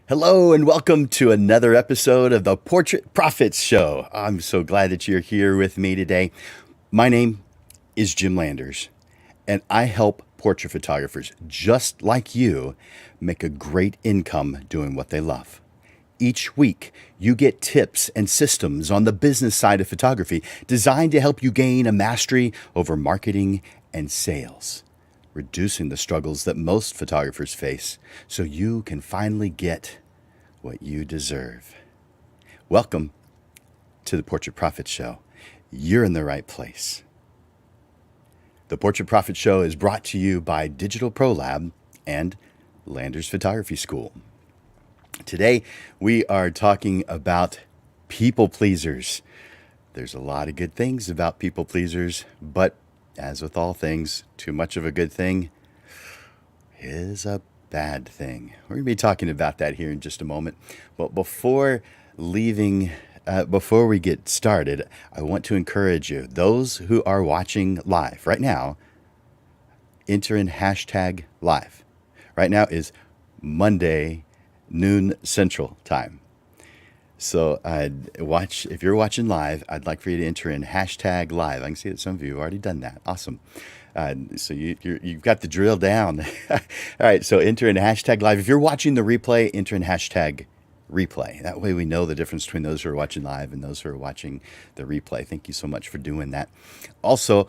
Hello and welcome to another episode of the Portrait Profits Show. I'm so glad that you're here with me today. My name is Jim Landers, and I help portrait photographers just like you make a great income doing what they love. Each week, you get tips and systems on the business side of photography designed to help you gain a mastery over marketing and sales, reducing the struggles that most photographers face so you can finally get what you deserve. Welcome to the Portrait Profit Show. You're in the right place. The Portrait Profit Show is brought to you by Digital Pro Lab and Landers Photography School. Today, we are talking about people pleasers. There's a lot of good things about people pleasers, but as with all things, too much of a good thing is a bad thing. We're going to be talking about that here in just a moment. But before we get started, I want to encourage you, those who are watching live right now, enter in hashtag live. Right now is Monday, noon Central Time. So if you're watching live, I'd like for you to enter in hashtag live. I can see that some of you have already done that. Awesome. So you've got the drill down. All right, so enter in hashtag live. If you're watching the replay, enter in hashtag replay. That way we know the difference between those who are watching live and those who are watching the replay. Thank you so much for doing that. Also,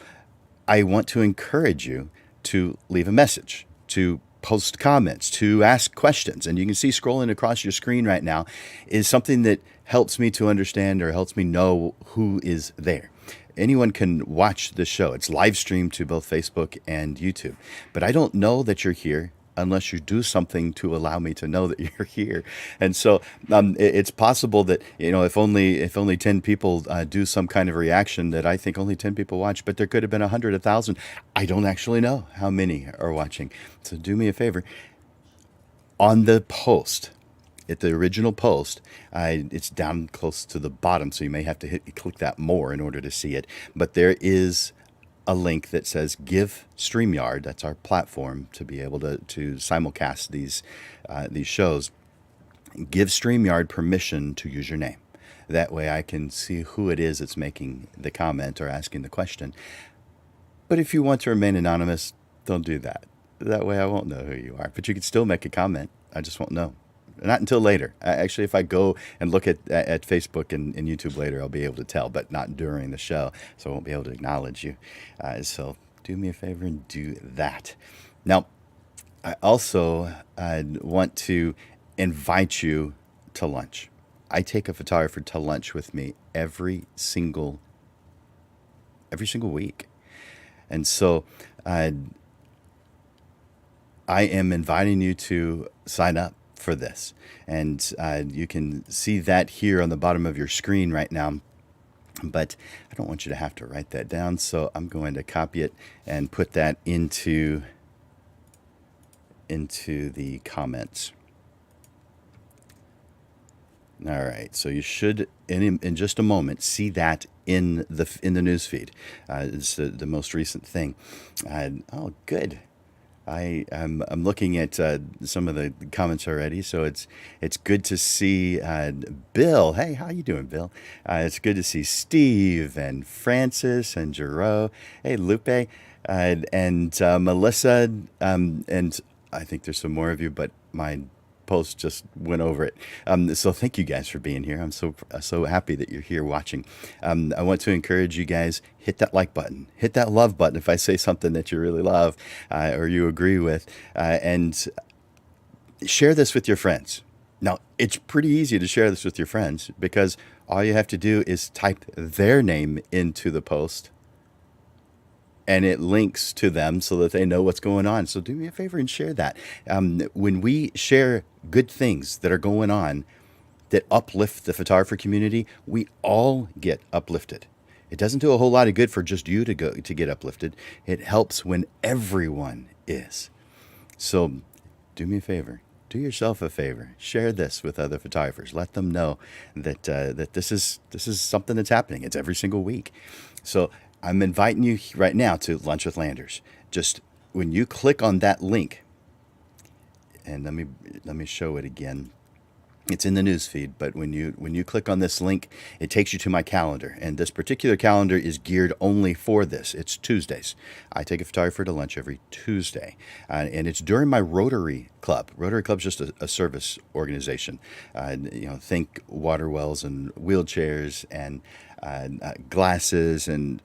I want to encourage you to leave a message, to post comments, to ask questions. And you can see scrolling across your screen right now is something that helps me to understand or helps me know who is there. Anyone can watch the show. It's live streamed to both Facebook and YouTube. But I don't know that you're here unless you do something to allow me to know that you're here. And so it's possible that, if only 10 people do some kind of reaction, that I think only 10 people watch, but there could have been 100, 1,000. I don't actually know how many are watching. So do me a favor. On the post, at the original post, it's down close to the bottom, so you may have to click that more in order to see it. But there is a link that says give StreamYard, that's our platform to be able to simulcast these shows. Give StreamYard permission to use your name. That way I can see who it is that's making the comment or asking the question. But if you want to remain anonymous, don't do that. That way I won't know who you are. But you can still make a comment. I just won't know. Not until later. Actually, if I go and look at Facebook and YouTube later, I'll be able to tell, but not during the show, so I won't be able to acknowledge you. So do me a favor and do that. Now, I also want to invite you to lunch. I take a photographer to lunch with me every single week. And so I am inviting you to sign up for this. And you can see that here on the bottom of your screen right now. But I don't want you to have to write that down, so I'm going to copy it and put that into the comments. All right, so you should in just a moment see that in the news feed. It's the most recent thing. Oh, good. I'm looking at some of the comments already, so it's good to see Bill. Hey, how you doing, Bill? It's good to see Steve and Francis and Jero. Hey, Lupe and Melissa, and I think there's some more of you, but my post just went over it. So thank you guys for being here. I'm so happy that you're here watching. I want to encourage you guys, hit that like button, hit that love button if I say something that you really love or you agree with, and share this with your friends. Now, it's pretty easy to share this with your friends because all you have to do is type their name into the post and it links to them so that they know what's going on. So do me a favor and share that. When we share good things that are going on that uplift the photographer community, we all get uplifted. It doesn't do a whole lot of good for just you to get uplifted. It helps when everyone is. So do me a favor. Do yourself a favor. Share this with other photographers. Let them know that that this is something that's happening. It's every single week. So I'm inviting you right now to Lunch with Landers. Just when you click on that link, and let me show it again. It's in the news feed, but when you click on this link, it takes you to my calendar, and this particular calendar is geared only for this. It's Tuesdays. I take a photographer to lunch every Tuesday, and it's during my Rotary Club. Rotary Club's just a service organization. Think water wells and wheelchairs and glasses and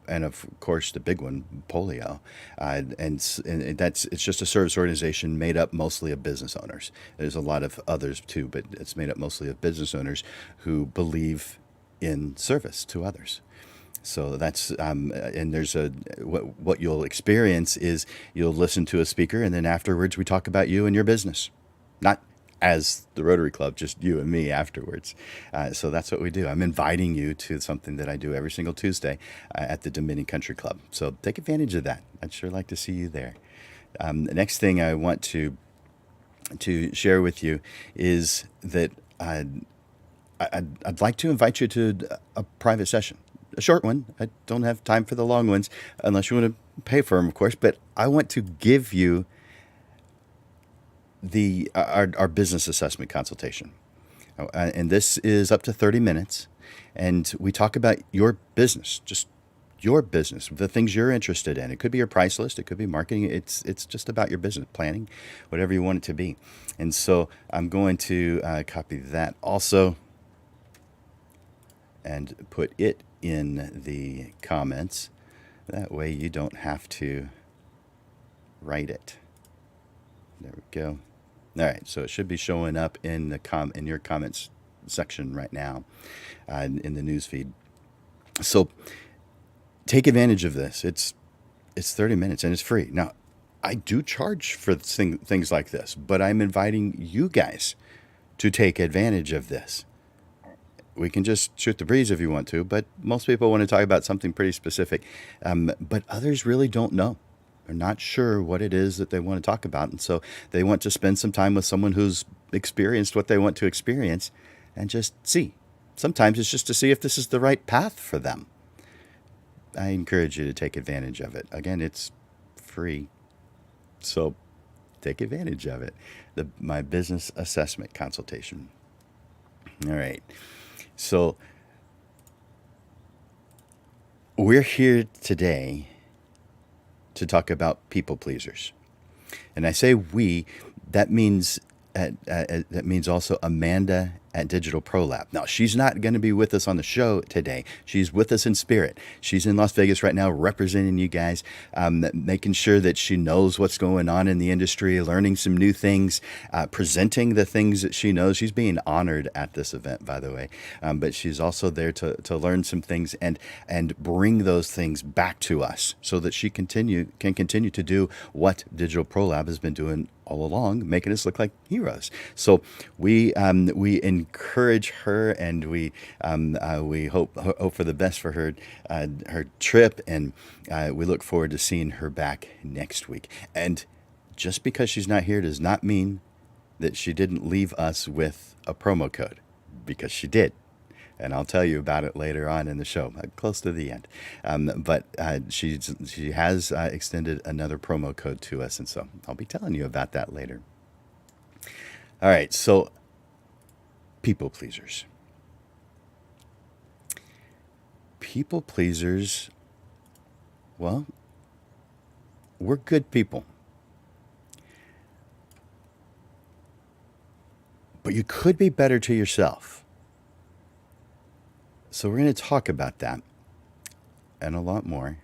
and of course the big one, polio, and that's it's just a service organization made up mostly of business owners. There's a lot of others too, but it's made up mostly of business owners who believe in service to others. So that's and there's what you'll experience is you'll listen to a speaker, and then afterwards we talk about you and your business, not as the Rotary Club, just you and me afterwards. So that's what we do. I'm inviting you to something that I do every single Tuesday at the Dominion Country Club. So take advantage of that. I'd sure like to see you there. The next thing I want to share with you is that I'd like to invite you to a private session, a short one. I don't have time for the long ones unless you want to pay for them, of course. But I want to give you our business assessment consultation, and this is up to 30 minutes, and we talk about your business, just your business, the things you're interested in. It could be your price list, it could be marketing. It's just about your business planning, whatever you want it to be. And so I'm going to copy that also and put it in the comments. That way you don't have to write it. There we go. All right, so it should be showing up in in your comments section right now, in the news feed. So take advantage of this. It's 30 minutes and it's free. Now, I do charge for things like this, but I'm inviting you guys to take advantage of this. We can just shoot the breeze if you want to, but most people want to talk about something pretty specific. But others really don't know. They're not sure what it is that they want to talk about. And so they want to spend some time with someone who's experienced what they want to experience and just see. Sometimes it's just to see if this is the right path for them. I encourage you to take advantage of it. Again, it's free. So take advantage of it. My business assessment consultation. All right. So we're here today to talk about people pleasers. And I say we, that means also Amanda at Digital Pro Lab. Now, she's not going to be with us on the show today. She's with us in spirit. She's in Las Vegas right now representing you guys, making sure that she knows what's going on in the industry, learning some new things, presenting the things that she knows. She's being honored at this event, by the way. But she's also there to learn some things and bring those things back to us so that she can continue to do what Digital Pro Lab has been doing all along, making us look like heroes. So we encourage her, and we hope for the best for her trip, and we look forward to seeing her back next week. And just because she's not here does not mean that she didn't leave us with a promo code, because she did. And I'll tell you about it later on in the show, close to the end. But she has extended another promo code to us, and so I'll be telling you about that later. All right, so people pleasers. People pleasers, well, we're good people. But you could be better to yourself. So we're going to talk about that and a lot more.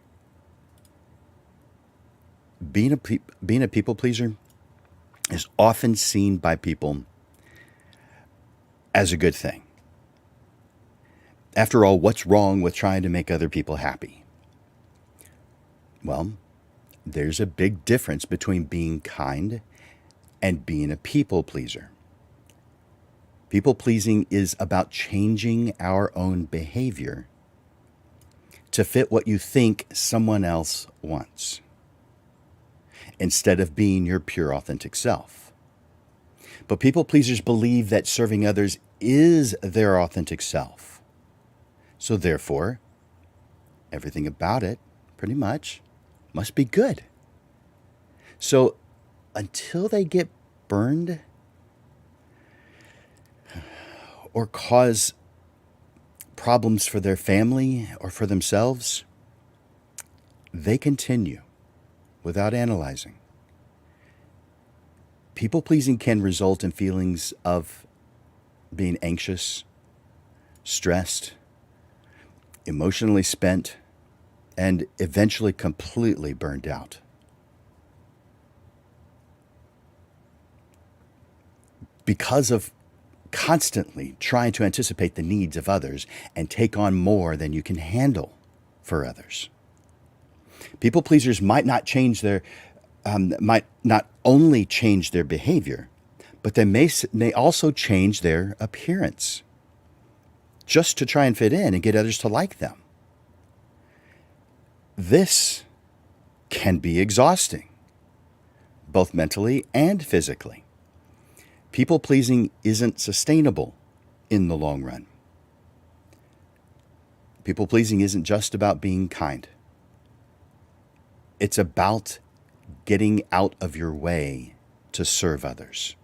Being a people pleaser is often seen by people as a good thing. After all, what's wrong with trying to make other people happy? Well, there's a big difference between being kind and being a people pleaser. People pleasing is about changing our own behavior to fit what you think someone else wants, instead of being your pure, authentic self. But people pleasers believe that serving others is their authentic self. So therefore, everything about it, pretty much, must be good. So until they get burned or cause problems for their family or for themselves, they continue without analyzing. People pleasing can result in feelings of being anxious, stressed, emotionally spent, and eventually completely burned out. Because of constantly trying to anticipate the needs of others and take on more than you can handle for others. People pleasers might not only change their behavior, but they may also change their appearance just to try and fit in and get others to like them. This can be exhausting, both mentally and physically. People pleasing isn't sustainable in the long run. People pleasing isn't just about being kind. It's about getting out of your way to serve others.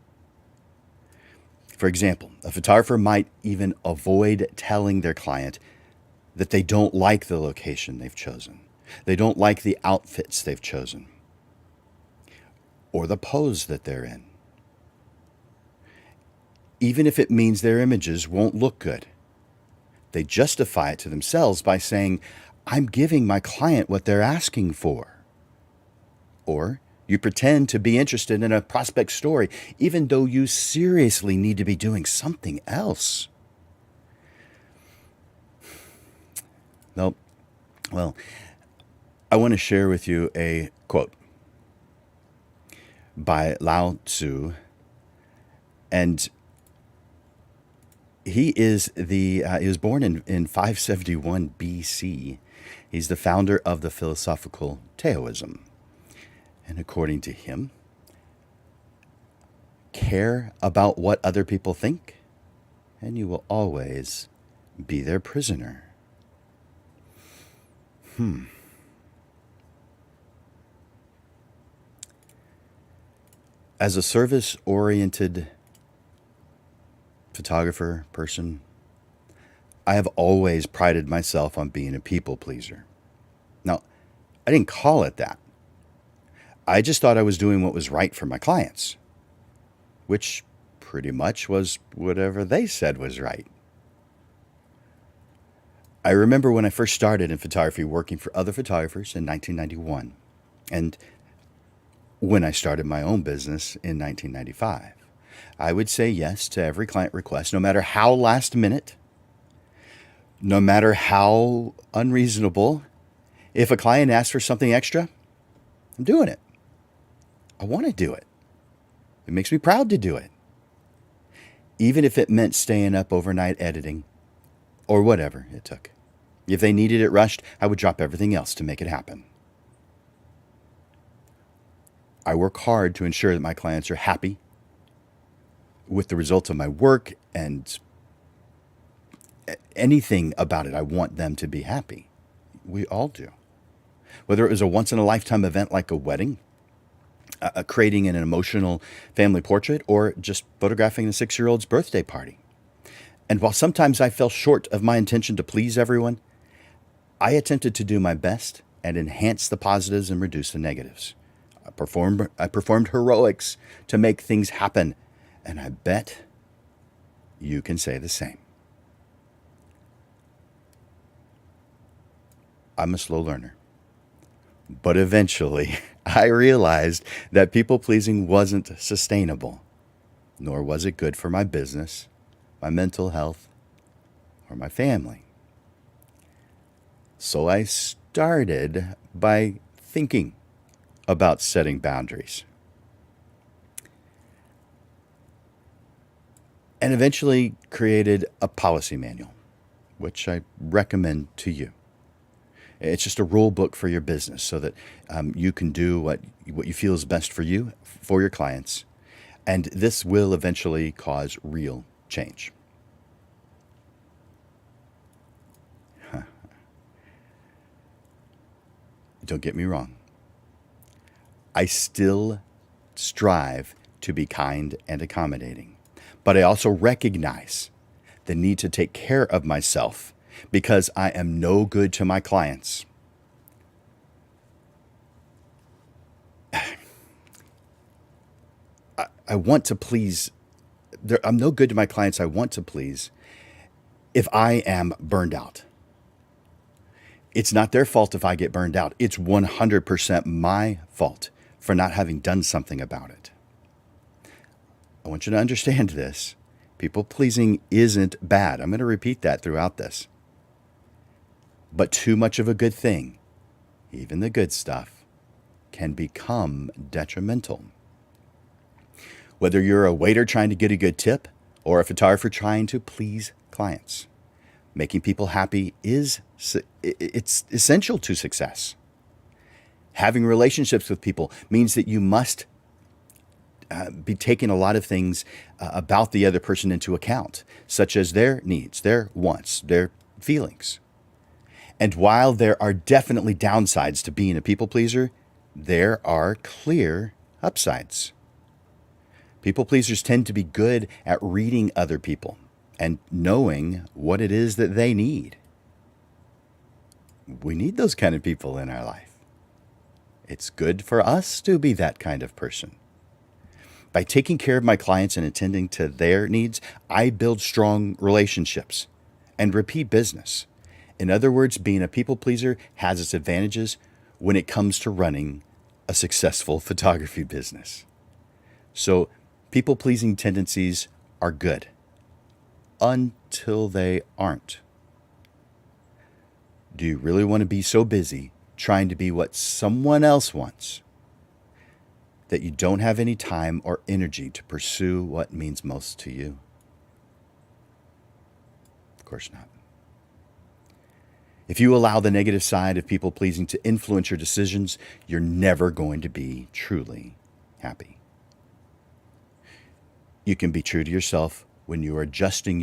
For example, a photographer might even avoid telling their client that they don't like the location they've chosen. They don't like the outfits they've chosen or the pose that they're in, even if it means their images won't look good. They justify it to themselves by saying, I'm giving my client what they're asking for. Or you pretend to be interested in a prospect story, even though you seriously need to be doing something else. Well, I want to share with you a quote by Lao Tzu, and he was born in 571 BC. He's the founder of the philosophical Taoism. And according to him, care about what other people think, and you will always be their prisoner. As a service-oriented photographer person, I have always prided myself on being a people pleaser. Now, I didn't call it that. I just thought I was doing what was right for my clients, which pretty much was whatever they said was right. I remember when I first started in photography working for other photographers in 1991, and when I started my own business in 1995. I would say yes to every client request, no matter how last minute, no matter how unreasonable. If a client asks for something extra, I'm doing it. I want to do it. It makes me proud to do it. Even if it meant staying up overnight editing or whatever it took. If they needed it rushed, I would drop everything else to make it happen. I work hard to ensure that my clients are happy with the results of my work, and anything about it, I want them to be happy. We all do. Whether it was a once-in-a-lifetime event like a wedding, creating an emotional family portrait, or just photographing a 6-year-old's birthday party. And while sometimes I fell short of my intention to please everyone, I attempted to do my best and enhance the positives and reduce the negatives. I performed heroics to make things happen, and I bet you can say the same. I'm a slow learner. But eventually, I realized that people-pleasing wasn't sustainable, nor was it good for my business, my mental health, or my family. So I started by thinking about setting boundaries. And eventually created a policy manual, which I recommend to you. It's just a rule book for your business so that you can do what you feel is best for you, for your clients. And this will eventually cause real change. Don't get me wrong. I still strive to be kind and accommodating. But I also recognize the need to take care of myself because I am no good to my clients. I want to please. I'm no good to my clients I want to please if I am burned out. It's not their fault if I get burned out. It's 100% my fault for not having done something about it. I want you to understand this. People pleasing isn't bad. I'm going to repeat that throughout this. But too much of a good thing, even the good stuff, can become detrimental. Whether you're a waiter trying to get a good tip or a photographer trying to please clients, making people happy it's essential to success. Having relationships with people means that you must be taking a lot of things about the other person into account, such as their needs, their wants, their feelings. And while there are definitely downsides to being a people pleaser, there are clear upsides. People pleasers tend to be good at reading other people and knowing what it is that they need. We need those kind of people in our life. It's good for us to be that kind of person. By taking care of my clients and attending to their needs, I build strong relationships and repeat business. In other words, being a people pleaser has its advantages when it comes to running a successful photography business. So, people-pleasing tendencies are good until they aren't. Do you really want to be so busy trying to be what someone else wants that you don't have any time or energy to pursue what means most to you? Of course not. If you allow the negative side of people-pleasing to influence your decisions, you're never going to be truly happy. You can be true to yourself when you are adjusting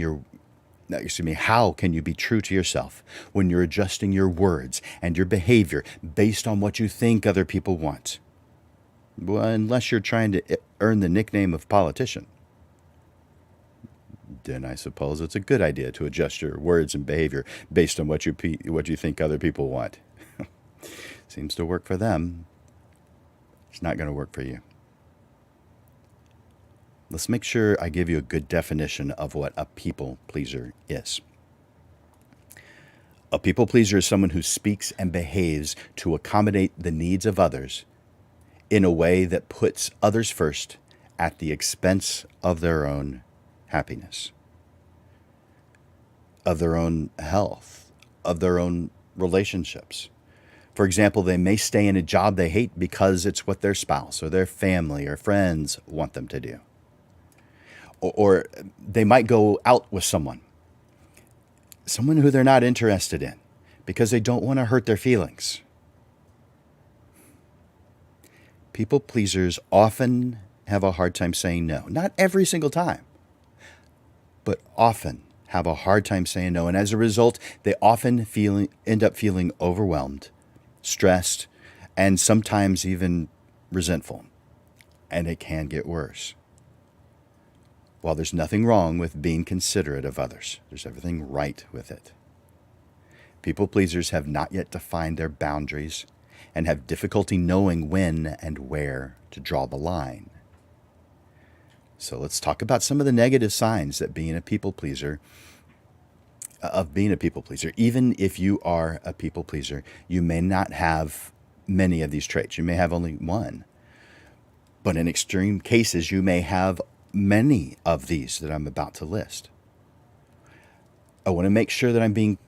how can you be true to yourself when you're adjusting your words and your behavior based on what you think other people want? Well, unless you're trying to earn the nickname of politician. Then I suppose it's a good idea to adjust your words and behavior based on what you think other people want. Seems to work for them. It's not going to work for you. Let's make sure I give you a good definition of what a people pleaser is. A people pleaser is someone who speaks and behaves to accommodate the needs of others in a way that puts others first at the expense of their own happiness, of their own health, of their own relationships. For example, they may stay in a job they hate because it's what their spouse or their family or friends want them to do. Or they might go out with someone who they're not interested in because they don't want to hurt their feelings. People pleasers often have a hard time saying no. Not every single time, but often have a hard time saying no. And as a result, they often end up feeling overwhelmed, stressed, and sometimes even resentful. And it can get worse. While there's nothing wrong with being considerate of others, there's everything right with it. People pleasers have not yet defined their boundaries and have difficulty knowing when and where to draw the line. So let's talk about some of the negative signs that being a people pleaser. Even if you are a people pleaser, you may not have many of these traits. You may have only one. But in extreme cases, you may have many of these that I'm about to list. I want to make sure that I'm being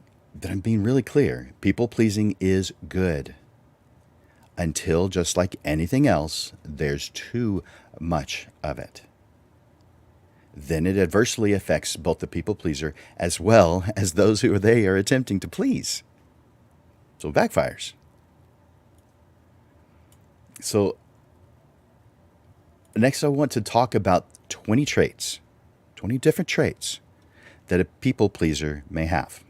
really clear. People pleasing is good until, just like anything else, there's too much of it. Then it adversely affects both the people pleaser as well as those who they are attempting to please. So it backfires. So next I want to talk about 20 different traits that a people pleaser may have.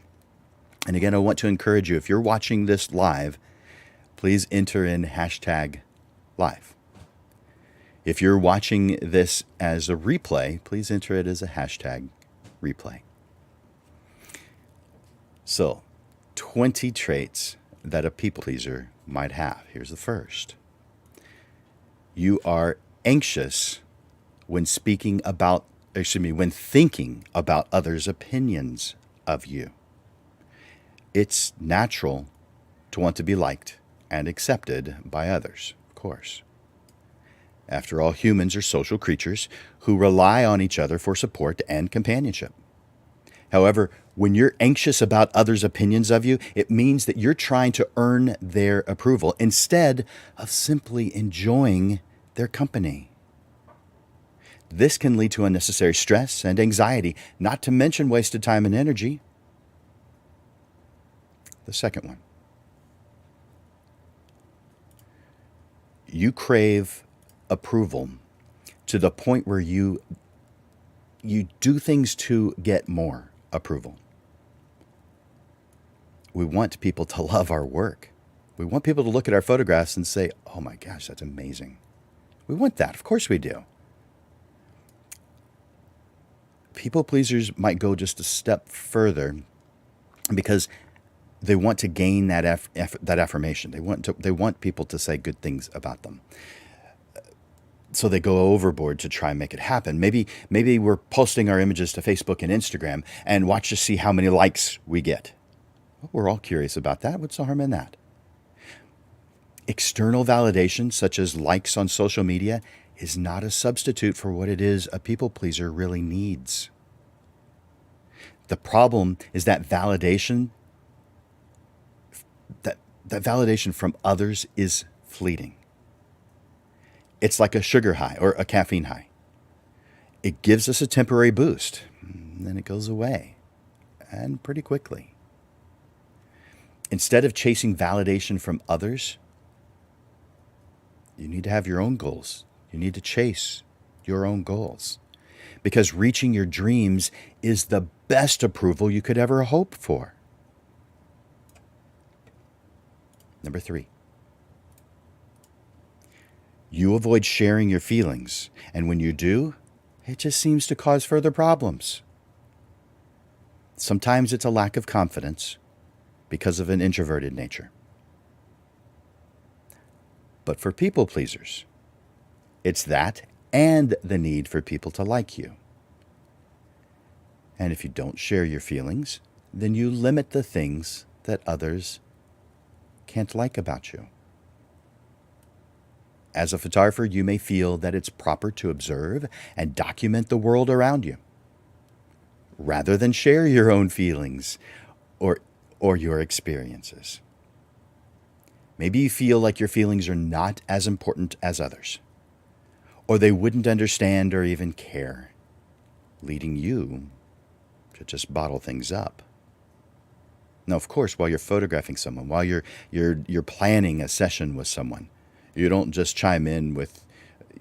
And again, I want to encourage you, if you're watching this live, please enter in #live. If you're watching this as a replay, please enter it as a hashtag replay. So, 20 traits that a people pleaser might have. Here's the first. You are anxious when when thinking about others' opinions of you. It's natural to want to be liked and accepted by others, of course. After all, humans are social creatures who rely on each other for support and companionship. However, when you're anxious about others' opinions of you, it means that you're trying to earn their approval instead of simply enjoying their company. This can lead to unnecessary stress and anxiety, not to mention wasted time and energy. The second one. You crave approval to the point where you do things to get more approval. We want people to love our work. We want people to look at our photographs and say, "Oh my gosh, that's amazing." We want that. Of course we do. People pleasers might go just a step further because they want to gain that affirmation. They want people to say good things about them. So they go overboard to try and make it happen. Maybe we're posting our images to Facebook and Instagram and watch to see how many likes we get. Well, we're all curious about that. What's the harm in that? External validation, such as likes on social media, is not a substitute for what it is a people pleaser really needs. The problem is that validation from others is fleeting. It's like a sugar high or a caffeine high. It gives us a temporary boost, and then it goes away, and pretty quickly. Instead of chasing validation from others, you need to have your own goals. You need to chase your own goals, because reaching your dreams is the best approval you could ever hope for. Number 3. You avoid sharing your feelings, and when you do, it just seems to cause further problems. Sometimes it's a lack of confidence because of an introverted nature. But for people pleasers, it's that and the need for people to like you. And if you don't share your feelings, then you limit the things that others can't like about you. As a photographer, you may feel that it's proper to observe and document the world around you, rather than share your own feelings or your experiences. Maybe you feel like your feelings are not as important as others, or they wouldn't understand or even care, leading you to just bottle things up. Now, of course, while you're photographing someone, while you're planning a session with someone, you don't just chime in with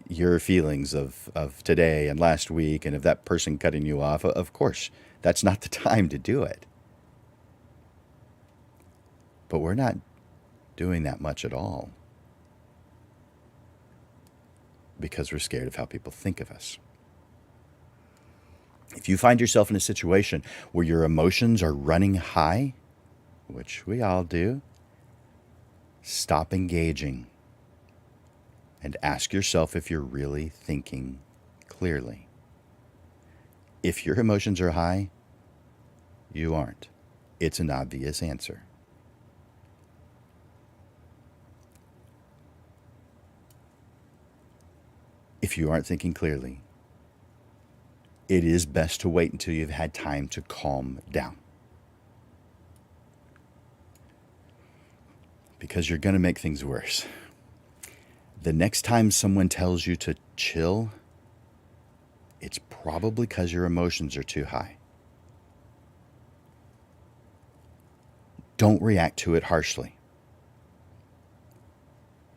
your feelings of today and last week and of that person cutting you off. Of course, that's not the time to do it. But we're not doing that much at all because we're scared of how people think of us. If you find yourself in a situation where your emotions are running high, which we all do, stop engaging and ask yourself if you're really thinking clearly. If your emotions are high, you aren't. It's an obvious answer. If you aren't thinking clearly, it is best to wait until you've had time to calm down. Because you're going to make things worse. The next time someone tells you to chill, it's probably because your emotions are too high. Don't react to it harshly.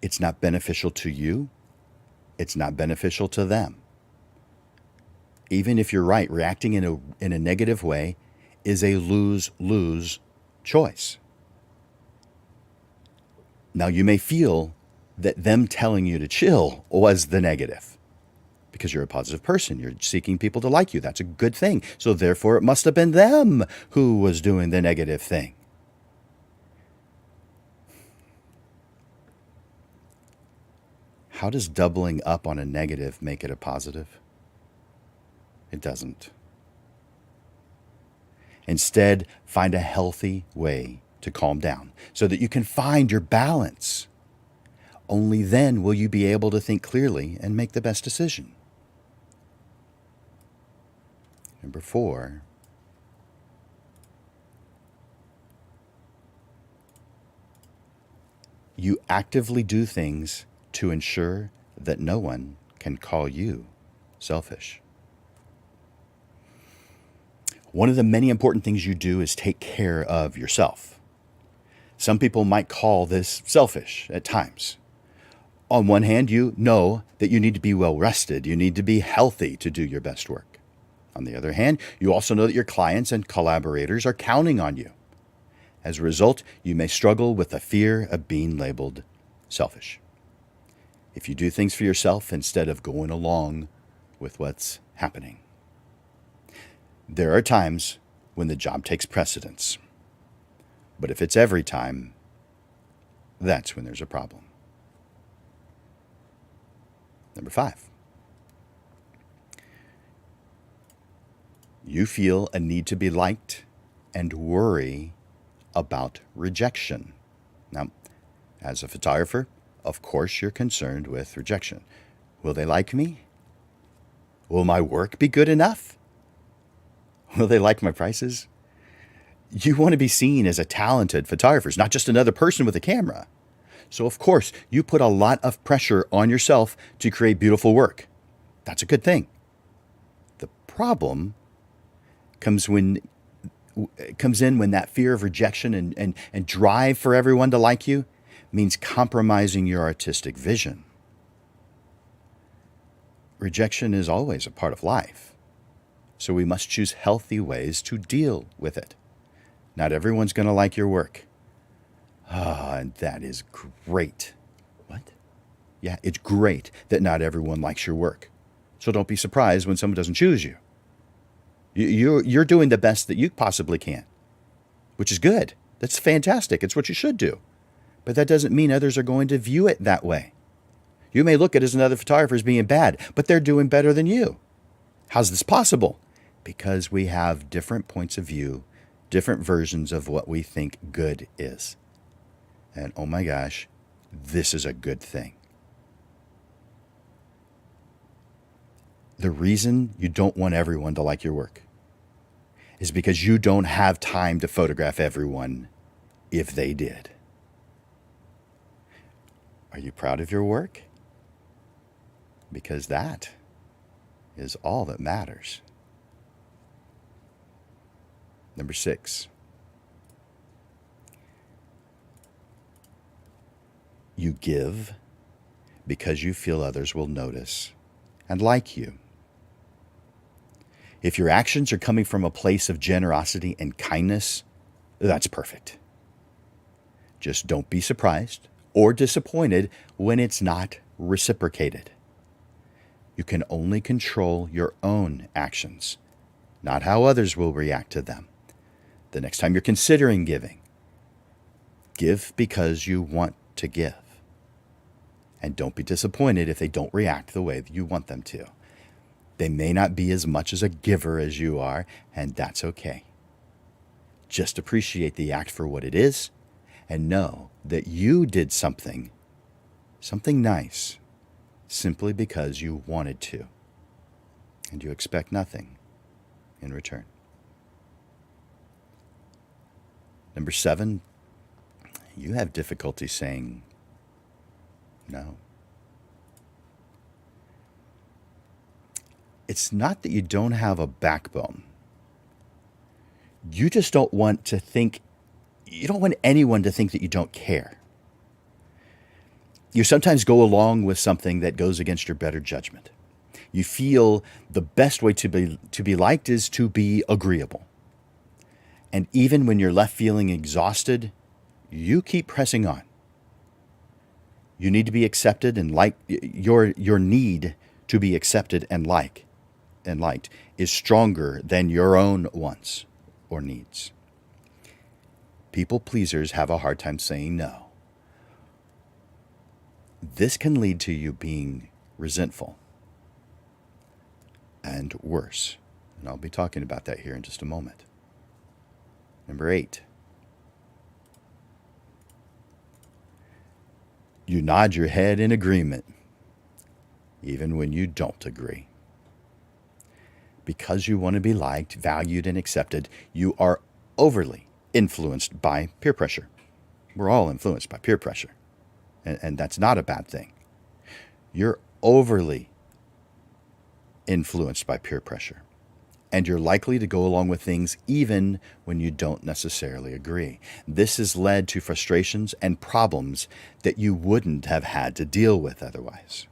It's not beneficial to you. It's not beneficial to them. Even if you're right, reacting in a negative way is a lose-lose choice. Now, you may feel that them telling you to chill was the negative. Because you're a positive person. You're seeking people to like you. That's a good thing. So therefore, it must have been them who was doing the negative thing. How does doubling up on a negative make it a positive? It doesn't. Instead, find a healthy way to calm down so that you can find your balance. Only then will you be able to think clearly and make the best decision. Number 4, you actively do things to ensure that no one can call you selfish. One of the many important things you do is take care of yourself. Some people might call this selfish at times. On one hand, you know that you need to be well rested. You need to be healthy to do your best work. On the other hand, you also know that your clients and collaborators are counting on you. As a result, you may struggle with the fear of being labeled selfish. If you do things for yourself instead of going along with what's happening. There are times when the job takes precedence. But if it's every time, that's when there's a problem. Number 5. You feel a need to be liked and worry about rejection. Now, as a photographer, of course you're concerned with rejection. Will they like me? Will my work be good enough? Will they like my prices? You want to be seen as a talented photographer, not just another person with a camera. So of course, you put a lot of pressure on yourself to create beautiful work. That's a good thing. The problem comes in when that fear of rejection and drive for everyone to like you means compromising your artistic vision. Rejection is always a part of life, so we must choose healthy ways to deal with it. Not everyone's going to like your work. And that is great. What? Yeah, it's great that not everyone likes your work. So don't be surprised when someone doesn't choose you. You're doing the best that you possibly can, which is good. That's fantastic. It's what you should do. But that doesn't mean others are going to view it that way. You may look at it as another photographer as being bad, but they're doing better than you. How's this possible? Because we have different points of view, different versions of what we think good is. And oh my gosh, this is a good thing. The reason you don't want everyone to like your work is because you don't have time to photograph everyone if they did. Are you proud of your work? Because that is all that matters. Number 6. You give because you feel others will notice and like you. If your actions are coming from a place of generosity and kindness, that's perfect. Just don't be surprised or disappointed when it's not reciprocated. You can only control your own actions, not how others will react to them. The next time you're considering giving, give because you want to give. And don't be disappointed if they don't react the way that you want them to. They may not be as much as a giver as you are, and that's okay. Just appreciate the act for what it is, and know that you did something nice, simply because you wanted to, and you expect nothing in return. Number 7, you have difficulty saying no. It's not that you don't have a backbone. You just don't want anyone to think that you don't care. You sometimes go along with something that goes against your better judgment. You feel the best way to be liked is to be agreeable. And even when you're left feeling exhausted, you keep pressing on. You need to be accepted and like your need to be accepted and liked is stronger than your own wants or needs. People pleasers have a hard time saying no. This can lead to you being resentful and worse. And I'll be talking about that here in just a moment. Number 8. You nod your head in agreement, even when you don't agree. Because you want to be liked, valued, and accepted, you are overly influenced by peer pressure. We're all influenced by peer pressure, and that's not a bad thing. You're overly influenced by peer pressure, and you're likely to go along with things even when you don't necessarily agree. This has led to frustrations and problems that you wouldn't have had to deal with otherwise.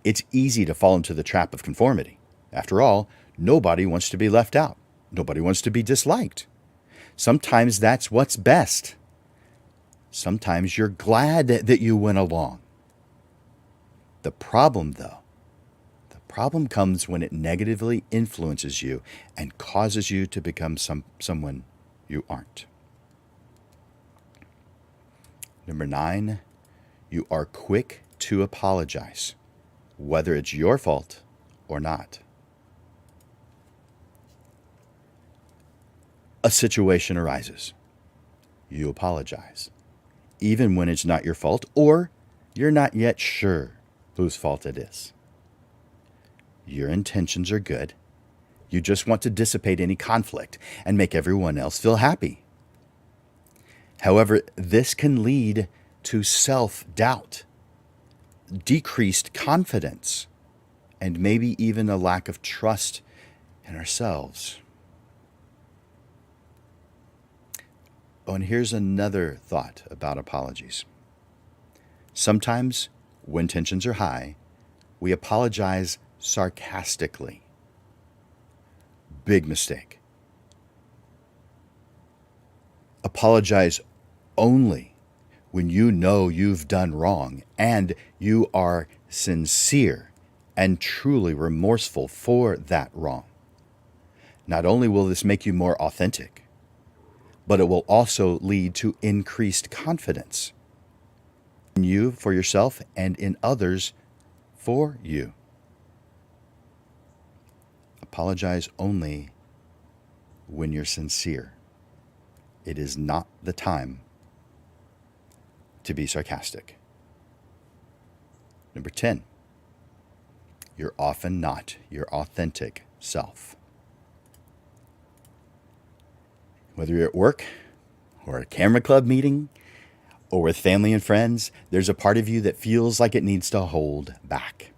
It's easy to fall into the trap of conformity. After all, nobody wants to be left out. Nobody wants to be disliked. Sometimes that's what's best. Sometimes you're glad that you went along. The problem, though, comes when it negatively influences you and causes you to become someone you aren't. Number 9, you are quick to apologize, whether it's your fault or not. A situation arises. You apologize, even when it's not your fault or you're not yet sure whose fault it is. Your intentions are good. You just want to dissipate any conflict and make everyone else feel happy. However, this can lead to self-doubt, decreased confidence, and maybe even a lack of trust in ourselves. Oh, and here's another thought about apologies. Sometimes, when tensions are high, we apologize sarcastically. Big mistake. Apologize only when you know you've done wrong and you are sincere and truly remorseful for that wrong. Not only will this make you more authentic, but it will also lead to increased confidence in you for yourself and in others for you. Apologize only when you're sincere. It is not the time to be sarcastic. Number 10, you're often not your authentic self. Whether you're at work or a camera club meeting or with family and friends, there's a part of you that feels like it needs to hold back.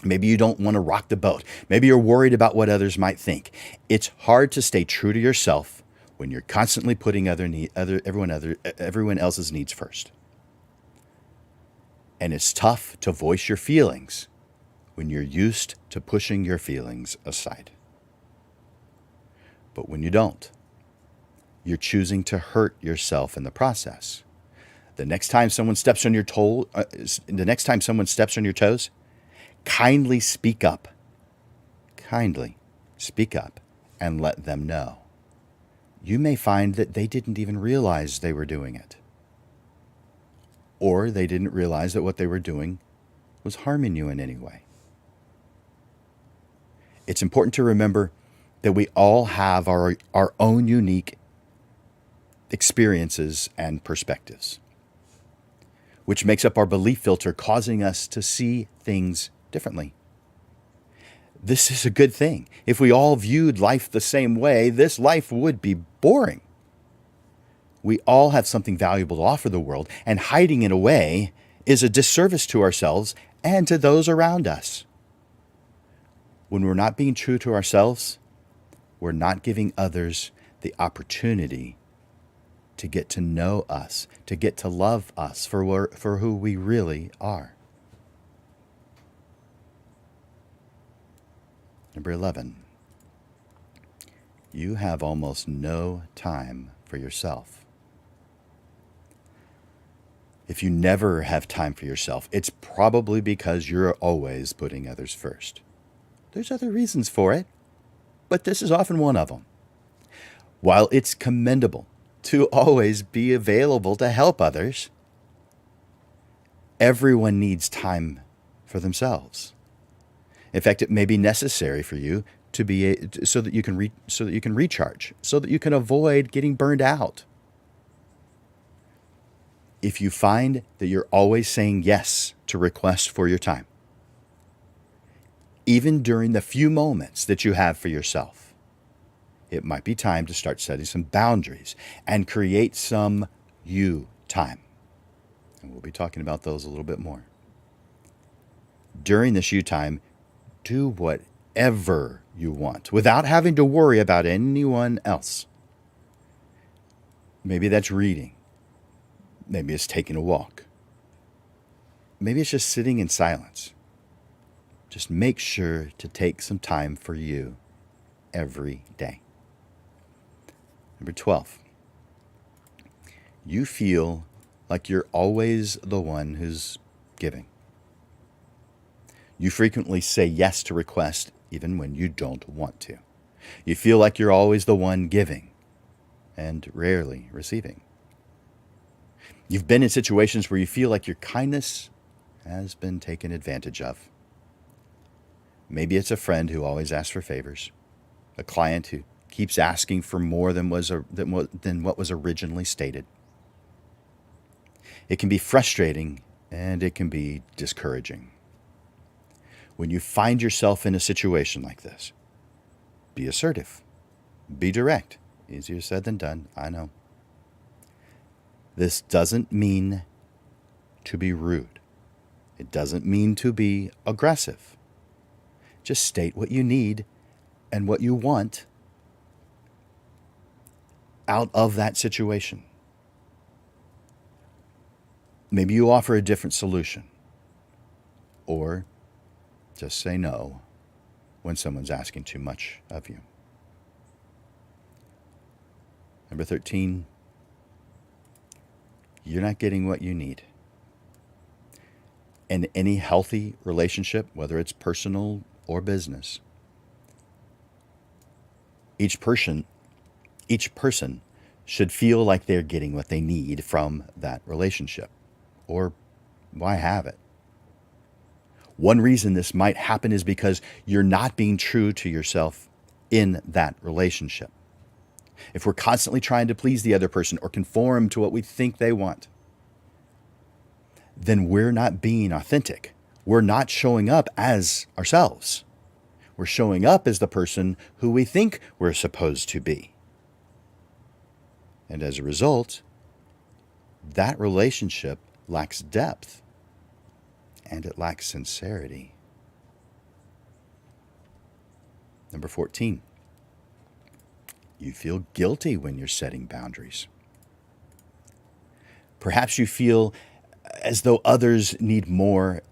Maybe you don't want to rock the boat. Maybe you're worried about what others might think. It's hard to stay true to yourself when you're constantly putting everyone else's needs first. And it's tough to voice your feelings when you're used to pushing your feelings aside. But when you don't, you're choosing to hurt yourself in the process. The next time someone steps on your toes, kindly speak up. Kindly speak up and let them know. You may find that they didn't even realize they were doing it. Or they didn't realize that what they were doing was harming you in any way. It's important to remember that we all have our own unique experiences and perspectives, which makes up our belief filter, causing us to see things differently. This is a good thing. If we all viewed life the same way, this life would be boring. We all have something valuable to offer the world, and hiding it away is a disservice to ourselves and to those around us. When we're not being true to ourselves, we're not giving others the opportunity to get to know us, to get to love us for who we really are. Number 11, you have almost no time for yourself. If you never have time for yourself, it's probably because you're always putting others first. There's other reasons for it, but this is often one of them. While it's commendable to always be available to help others, everyone needs time for themselves. In fact, it may be necessary for you to be so that you can recharge, so that you can avoid getting burned out. If you find that you're always saying yes to requests for your time, even during the few moments that you have for yourself, it might be time to start setting some boundaries and create some you time. And we'll be talking about those a little bit more. During this you time, do whatever you want without having to worry about anyone else. Maybe that's reading. Maybe it's taking a walk. Maybe it's just sitting in silence. Just make sure to take some time for you every day. Number 12, you feel like you're always the one who's giving. You frequently say yes to requests even when you don't want to. You feel like you're always the one giving and rarely receiving. You've been in situations where you feel like your kindness has been taken advantage of. Maybe it's a friend who always asks for favors, a client who keeps asking for more than what was originally stated. It can be frustrating and it can be discouraging. When you find yourself in a situation like this, be assertive, be direct. Easier said than done, I know. This doesn't mean to be rude. It doesn't mean to be aggressive. Just state what you need and what you want out of that situation. Maybe you offer a different solution, or just say no when someone's asking too much of you. Number 13, you're not getting what you need. In any healthy relationship, whether it's personal or business, each person should feel like they're getting what they need from that relationship. Or why have it? One reason this might happen is because you're not being true to yourself in that relationship. If we're constantly trying to please the other person or conform to what we think they want, then we're not being authentic. We're not showing up as ourselves. We're showing up as the person who we think we're supposed to be. And as a result, that relationship lacks depth and it lacks sincerity. Number 14, you feel guilty when you're setting boundaries. Perhaps you feel as though others need more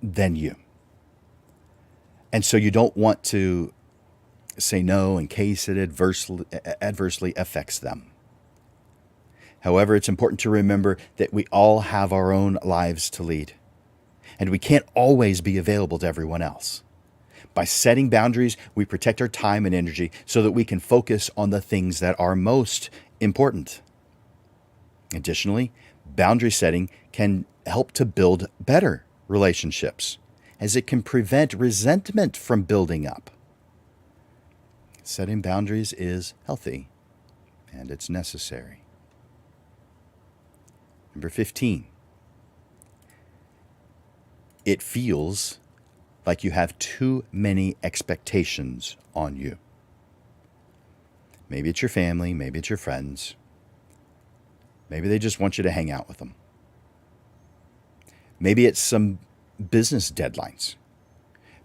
than you. And so you don't want to say no in case it adversely affects them. However, it's important to remember that we all have our own lives to lead, and we can't always be available to everyone else. By setting boundaries, we protect our time and energy so that we can focus on the things that are most important. Additionally, boundary setting can help to build better relationships, as it can prevent resentment from building up. Setting boundaries is healthy, and it's necessary. Number 15, it feels like you have too many expectations on you. Maybe it's your family, maybe it's your friends. Maybe they just want you to hang out with them. Maybe it's some business deadlines.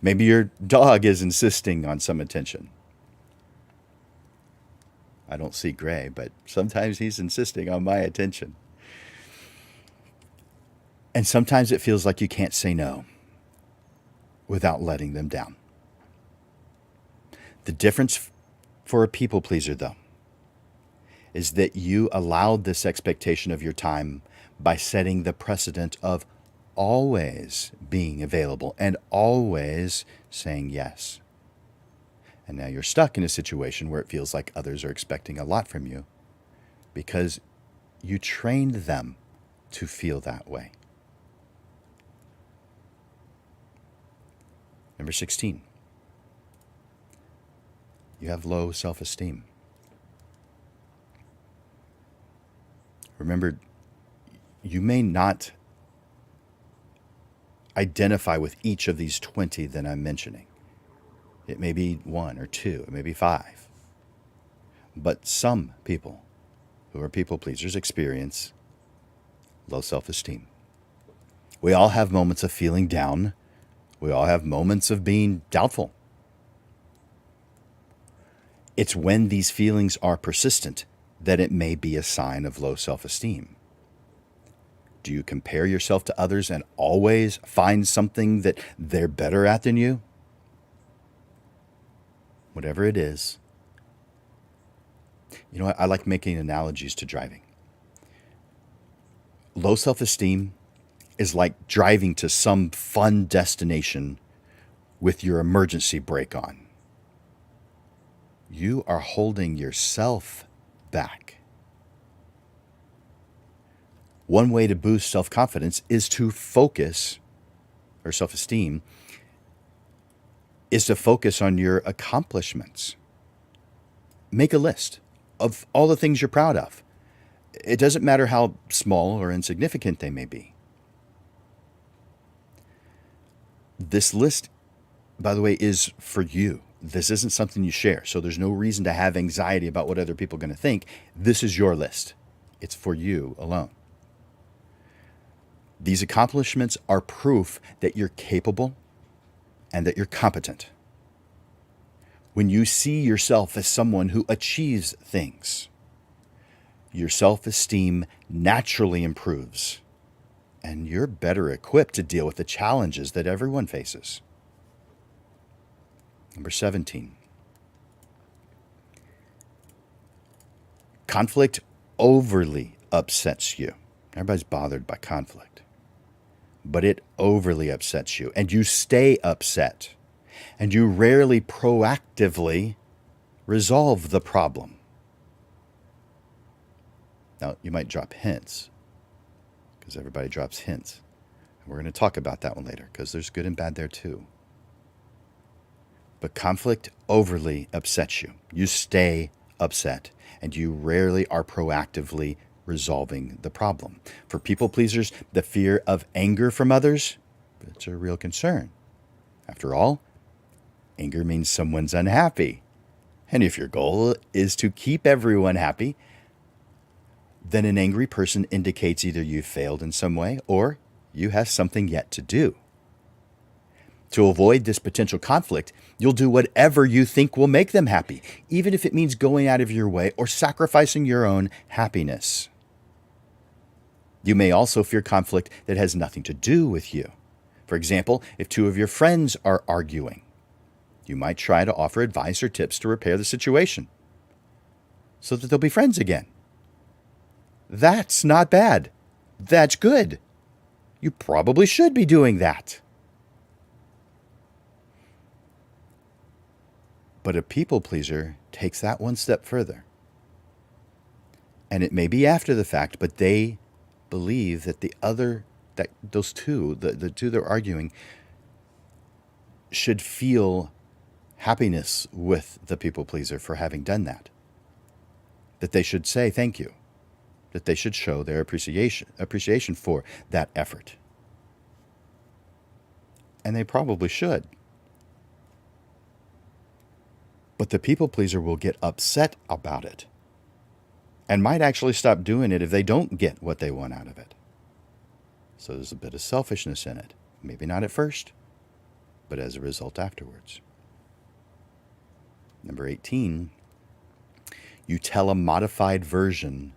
Maybe your dog is insisting on some attention. I don't see Gray, but sometimes he's insisting on my attention. And sometimes it feels like you can't say no without letting them down. The difference for a people pleaser, though, is that you allowed this expectation of your time by setting the precedent of always being available and always saying yes. And now you're stuck in a situation where it feels like others are expecting a lot from you because you trained them to feel that way. Number 16, you have low self-esteem. Remember, you may not identify with each of these 20 that I'm mentioning. It may be 1 or 2, it may be 5. But some people who are people pleasers experience low self-esteem. We all have moments of feeling down. We all have moments of being doubtful. It's when these feelings are persistent that it may be a sign of low self-esteem. Do you compare yourself to others and always find something that they're better at than you? Whatever it is. You know what? I like making analogies to driving. Low self-esteem is like driving to some fun destination with your emergency brake on. You are holding yourself back. One way to boost self-confidence is to focus, or self-esteem, is to focus on your accomplishments. Make a list of all the things you're proud of. It doesn't matter how small or insignificant they may be. This list, by the way, is for you. This isn't something you share, so there's no reason to have anxiety about what other people are going to think. This is your list. It's for you alone. These accomplishments are proof that you're capable and that you're competent. When you see yourself as someone who achieves things, your self-esteem naturally improves, and you're better equipped to deal with the challenges that everyone faces. Number 17. Conflict overly upsets you. Everybody's bothered by conflict, but it overly upsets you, and you stay upset, and you rarely proactively resolve the problem. Now, you might drop hints, because everybody drops hints. And we're going to talk about that one later, because there's good and bad there too. But conflict overly upsets you. You stay upset, and you rarely are proactively resolving the problem. For people pleasers, the fear of anger from others, it's a real concern. After all, anger means someone's unhappy. And if your goal is to keep everyone happy, then an angry person indicates either you failed in some way or you have something yet to do. To avoid this potential conflict, you'll do whatever you think will make them happy, even if it means going out of your way or sacrificing your own happiness. You may also fear conflict that has nothing to do with you. For example, if two of your friends are arguing, you might try to offer advice or tips to repair the situation so that they'll be friends again. That's not bad. That's good. You probably should be doing that. But a people pleaser takes that one step further. And it may be after the fact, but they believe that those two, the two they're arguing, should feel happiness with the people pleaser for having done that. That they should say thank you. That they should show their appreciation for that effort. And they probably should. But the people pleaser will get upset about it and might actually stop doing it if they don't get what they want out of it. So there's a bit of selfishness in it. Maybe not at first, but as a result afterwards. Number 18, you tell a modified version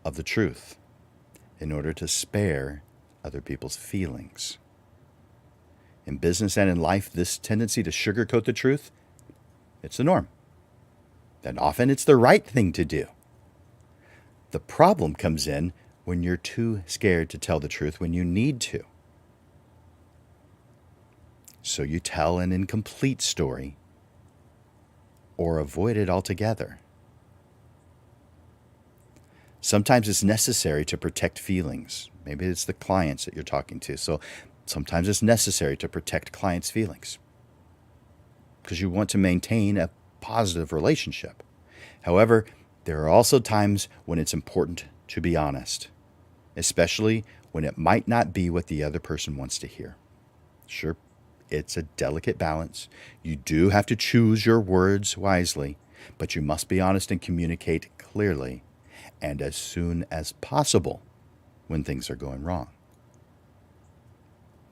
of the truth in order to spare other people's feelings. In business and in life, this tendency to sugarcoat the truth, it's the norm. And often it's the right thing to do. The problem comes in when you're too scared to tell the truth when you need to. So you tell an incomplete story or avoid it altogether. Sometimes it's necessary to protect feelings. Maybe it's the clients that you're talking to. So sometimes it's necessary to protect clients' feelings because you want to maintain a positive relationship. However, there are also times when it's important to be honest, especially when it might not be what the other person wants to hear. Sure, it's a delicate balance. You do have to choose your words wisely, but you must be honest and communicate clearly and as soon as possible when things are going wrong.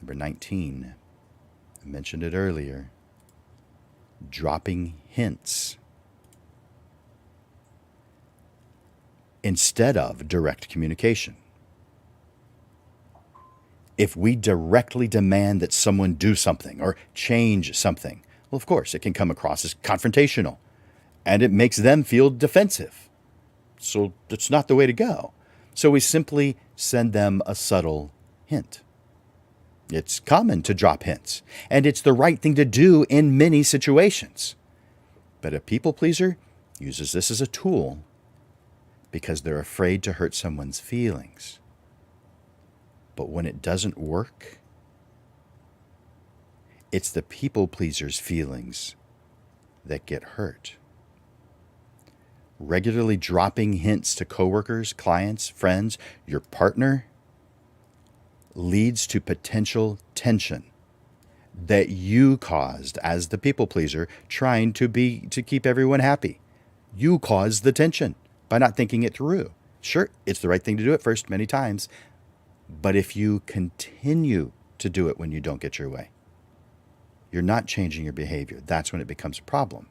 Number 19, I mentioned it earlier, dropping hints instead of direct communication. If we directly demand that someone do something or change something, well, of course, it can come across as confrontational, and it makes them feel defensive. So that's not the way to go. So we simply send them a subtle hint. It's common to drop hints, and it's the right thing to do in many situations. But a people pleaser uses this as a tool because they're afraid to hurt someone's feelings. But when it doesn't work, it's the people pleaser's feelings that get hurt. Regularly dropping hints to coworkers, clients, friends, your partner leads to potential tension that you caused as the people pleaser trying to keep everyone happy. You caused the tension by not thinking it through. Sure, it's the right thing to do at first many times, but if you continue to do it when you don't get your way, you're not changing your behavior. That's when it becomes a problem.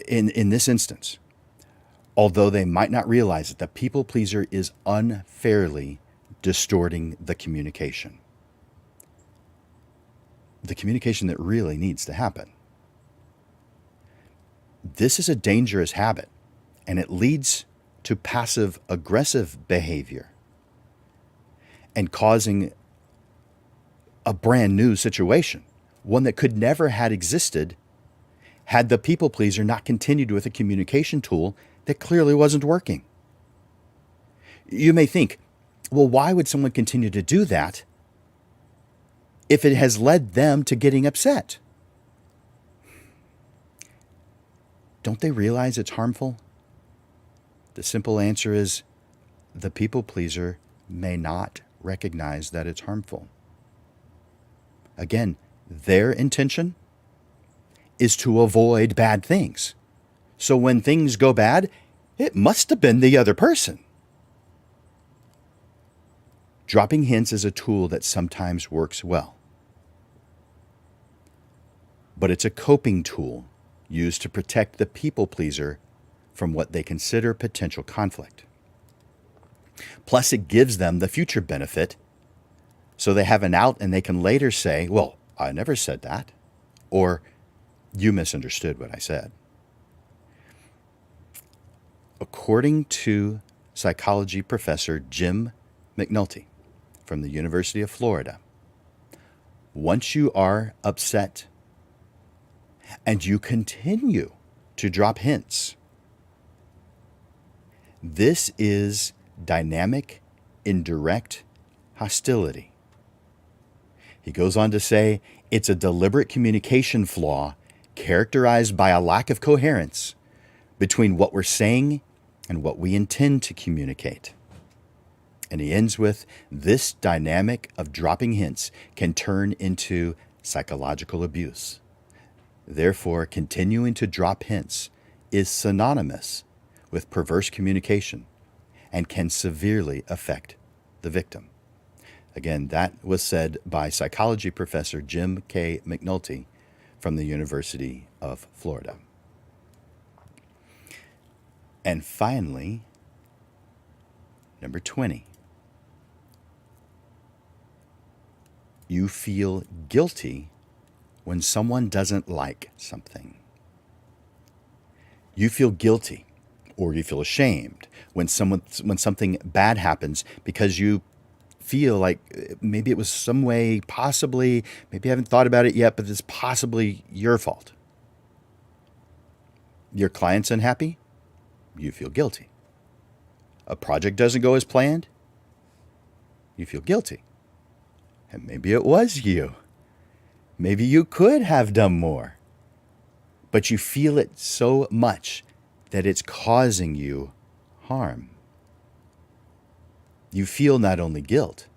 In this instance, although they might not realize it, the people pleaser is unfairly distorting the communication. The communication that really needs to happen. This is a dangerous habit, and it leads to passive-aggressive behavior and causing a brand new situation, one that could never had existed had the people pleaser not continued with a communication tool that clearly wasn't working. You may think, well, why would someone continue to do that if it has led them to getting upset? Don't they realize it's harmful? The simple answer is the people pleaser may not recognize that it's harmful. Again, their intention is to avoid bad things. So when things go bad, it must have been the other person. Dropping hints is a tool that sometimes works well, but it's a coping tool used to protect the people pleaser from what they consider potential conflict. Plus, it gives them the future benefit, so they have an out and they can later say, well, I never said that, or you misunderstood what I said. According to psychology professor Jim McNulty from the University of Florida, once you are upset and you continue to drop hints, this is dynamic, indirect hostility. He goes on to say it's a deliberate communication flaw characterized by a lack of coherence between what we're saying and what we intend to communicate. And he ends with, this dynamic of dropping hints can turn into psychological abuse. Therefore, continuing to drop hints is synonymous with perverse communication and can severely affect the victim. Again, that was said by psychology professor Jim K. McNulty from the University of Florida. And finally, number 20. You feel guilty when someone doesn't like something. You feel guilty or you feel ashamed when something bad happens because you feel like maybe it was some way, possibly, maybe you haven't thought about it yet, but it's possibly your fault. Your client's unhappy, you feel guilty. A project doesn't go as planned, you feel guilty. And maybe it was you. Maybe you could have done more. But you feel it so much that it's causing you harm. You feel not only guilt,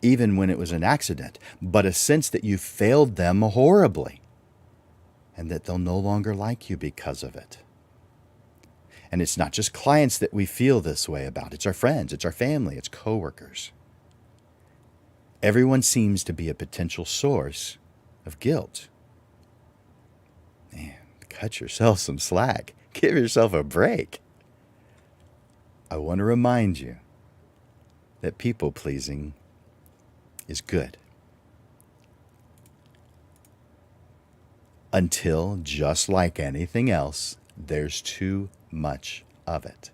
even when it was an accident, but a sense that you failed them horribly and that they'll no longer like you because of it. And it's not just clients that we feel this way about. It's our friends, it's our family, it's coworkers. Everyone seems to be a potential source of guilt. Man, cut yourself some slack. Give yourself a break. I want to remind you that people-pleasing is good. Until, just like anything else, there's too much of it.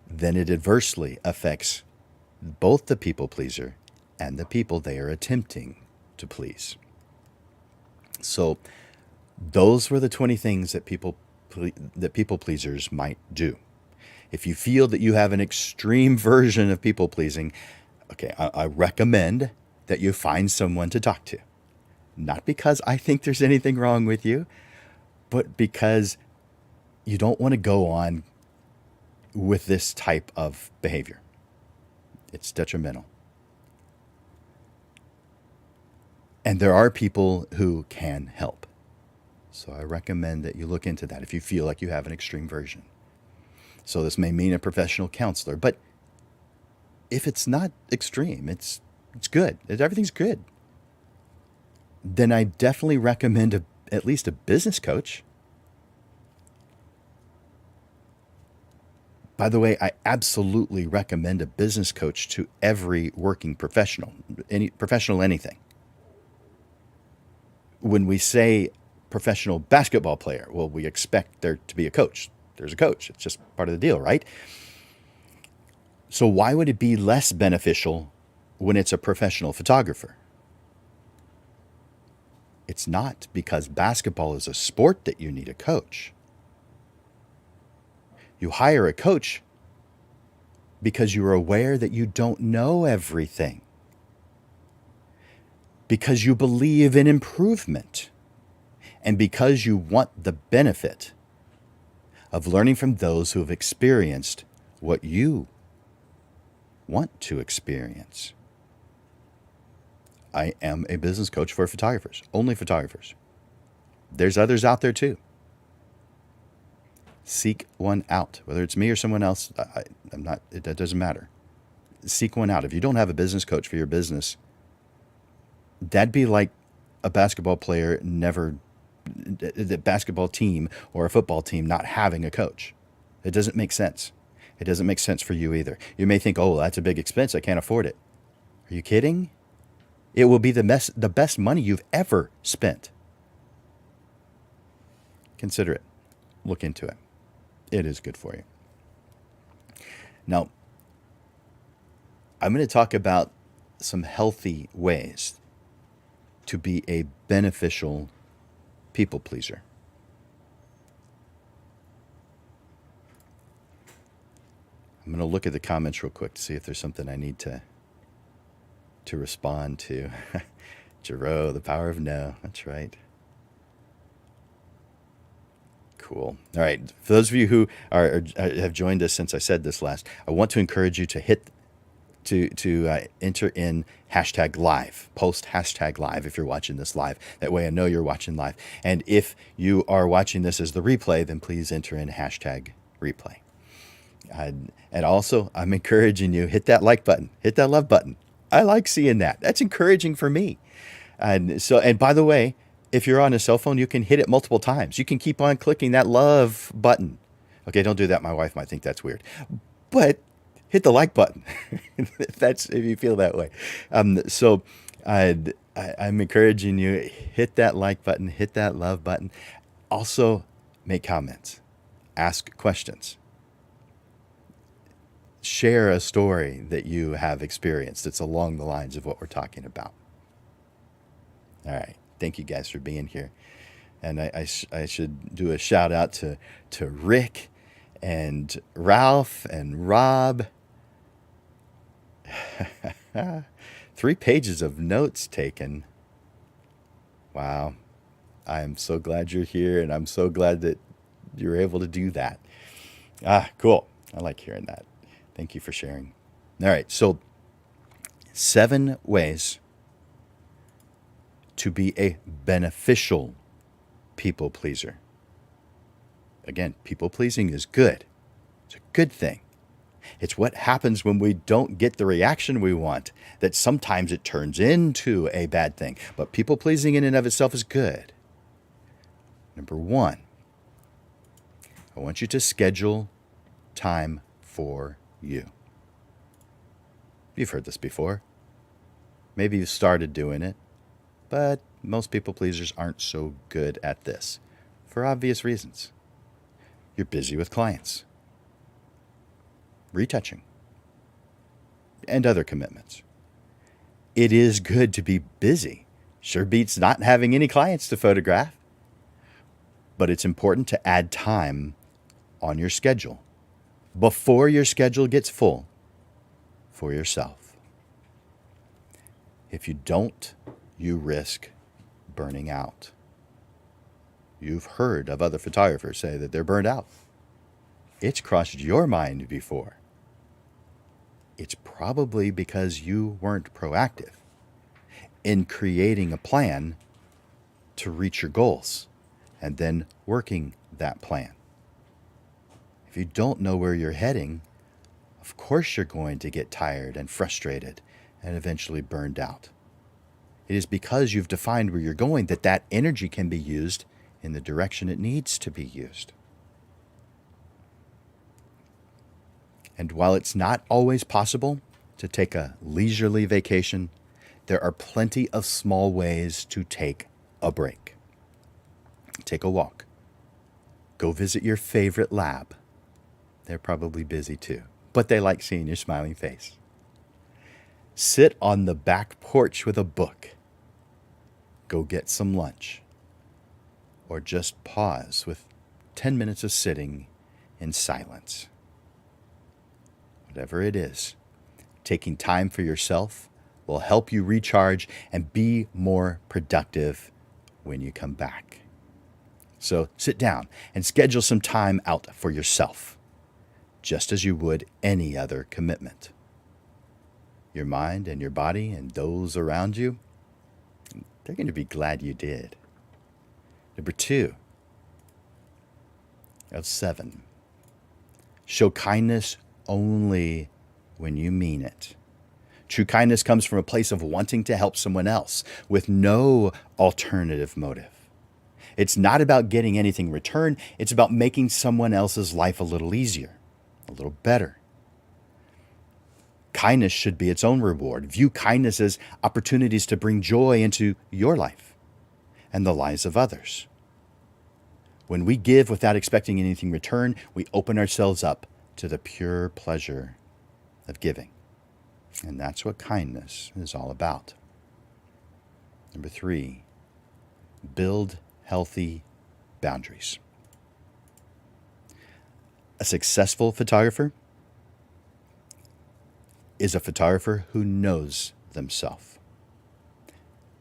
Then it adversely affects both the people-pleaser and the people they are attempting to please. So those were the 20 things that people-pleasers might do. If you feel that you have an extreme version of people-pleasing, okay, I recommend that you find someone to talk to. Not because I think there's anything wrong with you, but because you don't want to go on with this type of behavior. It's detrimental. And there are people who can help. So I recommend that you look into that if you feel like you have an extreme version. So this may mean a professional counselor, but if it's not extreme, it's good. Everything's good. Then I definitely recommend at least a business coach. By the way, I absolutely recommend a business coach to every working professional, anything. When we say professional basketball player, well, we expect there to be a coach. There's a coach. It's just part of the deal, right? So why would it be less beneficial when it's a professional photographer? It's not because basketball is a sport that you need a coach. You hire a coach because you're aware that you don't know everything. Because you believe in improvement. And because you want the benefit of learning from those who have experienced what you want to experience. I am a business coach for photographers, only photographers. There's others out there too. Seek one out, whether it's me or someone else. It doesn't matter. Seek one out. If you don't have a business coach for your business, that'd be like a basketball player the basketball team or a football team not having a coach. It doesn't make sense. It doesn't make sense for you either. You may think, oh, that's a big expense. I can't afford it. Are you kidding? It will be the best money you've ever spent. Consider it. Look into it. It is good for you. Now, I'm going to talk about some healthy ways to be a beneficial people pleaser. I'm going to look at the comments real quick to see if there's something I need to respond to. Jero, the power of no. That's right. Cool. All right. For those of you who have joined us since I said this last, I want to encourage you to enter in hashtag live, post hashtag live if you're watching this live. That way I know you're watching live. And if you are watching this as the replay, then please enter in hashtag replay. And also, I'm encouraging you, hit that like button, hit that love button. I like seeing that. That's encouraging for me. And by the way, if you're on a cell phone, you can hit it multiple times. You can keep on clicking that love button. Okay, don't do that. My wife might think that's weird. But hit the like button if you feel that way. I'm encouraging you, hit that like button, hit that love button. Also, make comments, ask questions, share a story that you have experienced that's along the lines of what we're talking about. All right. Thank you guys for being here. And I should do a shout out to Rick and Ralph and Rob. 3 pages of notes taken. Wow. I am so glad you're here, and I'm so glad that you're able to do that. Cool. I like hearing that. Thank you for sharing. All right. So 7 ways to be a beneficial people pleaser. Again, people pleasing is good. It's a good thing. It's what happens when we don't get the reaction we want, that sometimes it turns into a bad thing. But people pleasing in and of itself is good. Number 1, I want you to schedule time for you. You've heard this before. Maybe you've started doing it, but most people pleasers aren't so good at this for obvious reasons. You're busy with clients, retouching, and other commitments. It is good to be busy. Sure beats not having any clients to photograph. But it's important to add time on your schedule before your schedule gets full for yourself. If you don't, you risk burning out. You've heard of other photographers say that they're burned out. It's crossed your mind before. It's probably because you weren't proactive in creating a plan to reach your goals and then working that plan. If you don't know where you're heading, of course you're going to get tired and frustrated and eventually burned out. It is because you've defined where you're going that that energy can be used in the direction it needs to be used. And while it's not always possible to take a leisurely vacation, there are plenty of small ways to take a break. Take a walk. Go visit your favorite lab. They're probably busy too, but they like seeing your smiling face. Sit on the back porch with a book. Go get some lunch. Or just pause with 10 minutes of sitting in silence. Whatever it is, taking time for yourself will help you recharge and be more productive when you come back. So sit down and schedule some time out for yourself, just as you would any other commitment. Your mind and your body and those around you, they're going to be glad you did. Number 2 of 7, show kindness only when you mean it. True kindness comes from a place of wanting to help someone else with no alternative motive. It's not about getting anything in return. It's about making someone else's life a little easier, a little better. Kindness should be its own reward. View kindness as opportunities to bring joy into your life and the lives of others. When we give without expecting anything in return, we open ourselves up to the pure pleasure of giving. And that's what kindness is all about. Number 3, build healthy boundaries. A successful photographer is a photographer who knows themselves.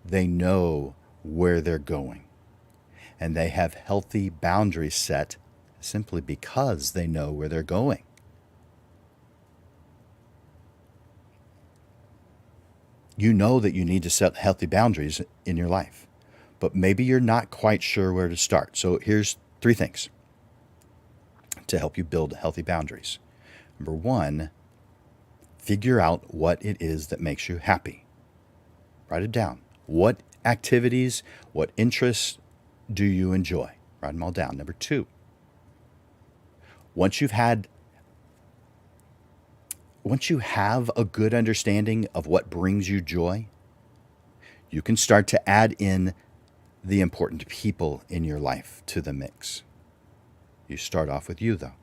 They know where they're going, and they have healthy boundaries set simply because they know where they're going. You know that you need to set healthy boundaries in your life, but maybe you're not quite sure where to start. So here's 3 things to help you build healthy boundaries. Number 1, figure out what it is that makes you happy. Write it down. What activities, what interests do you enjoy? Write them all down. Number 2, once you have a good understanding of what brings you joy, you can start to add in the important people in your life to the mix. You start off with you, though.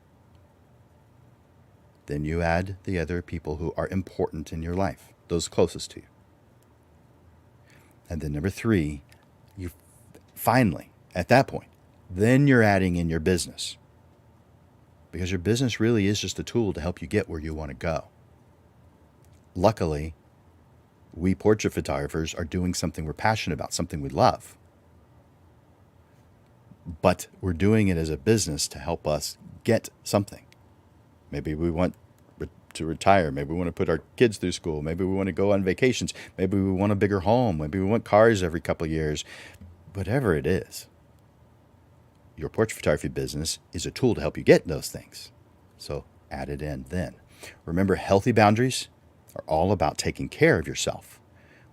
Then you add the other people who are important in your life, those closest to you. And then number 3, you finally, at that point, then you're adding in your business. Because your business really is just a tool to help you get where you want to go. Luckily, we portrait photographers are doing something we're passionate about, something we love. But we're doing it as a business to help us get something. Maybe we want to retire. Maybe we want to put our kids through school. Maybe we want to go on vacations. Maybe we want a bigger home. Maybe we want cars every couple of years. Whatever it is, your portrait photography business is a tool to help you get those things. So add it in then. Remember, healthy boundaries are all about taking care of yourself,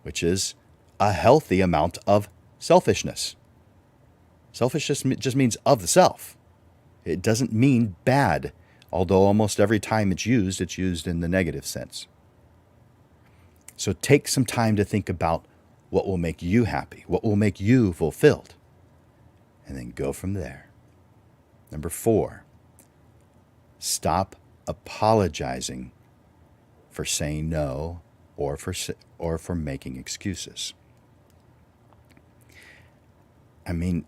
which is a healthy amount of selfishness. Selfishness just means of the self. It doesn't mean bad, although almost every time it's used in the negative sense. So take some time to think about what will make you happy, what will make you fulfilled, and then go from there. Number 4, stop apologizing for saying no or for making excuses. I mean,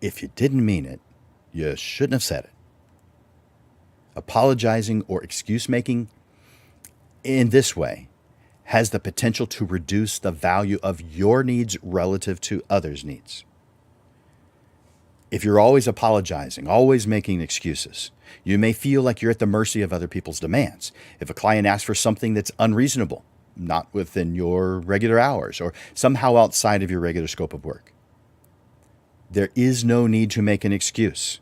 if you didn't mean it, you shouldn't have said it. Apologizing or excuse making in this way has the potential to reduce the value of your needs relative to others' needs. If you're always apologizing, always making excuses, you may feel like you're at the mercy of other people's demands. If a client asks for something that's unreasonable, not within your regular hours, or somehow outside of your regular scope of work, there is no need to make an excuse.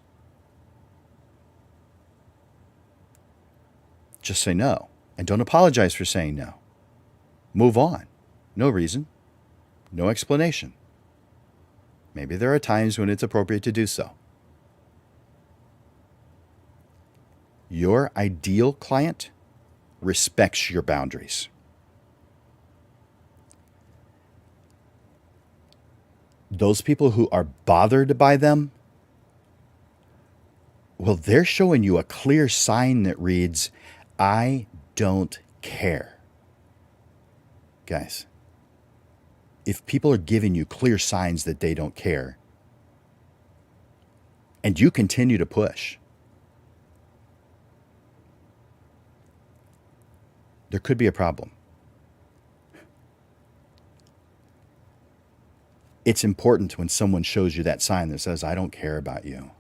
Just say no, and don't apologize for saying no. Move on. No reason, no explanation. Maybe there are times when it's appropriate to do so. Your ideal client respects your boundaries. Those people who are bothered by them, well, they're showing you a clear sign that reads, I don't care. Guys, if people are giving you clear signs that they don't care, and you continue to push, there could be a problem. It's important when someone shows you that sign that says, I don't care about you,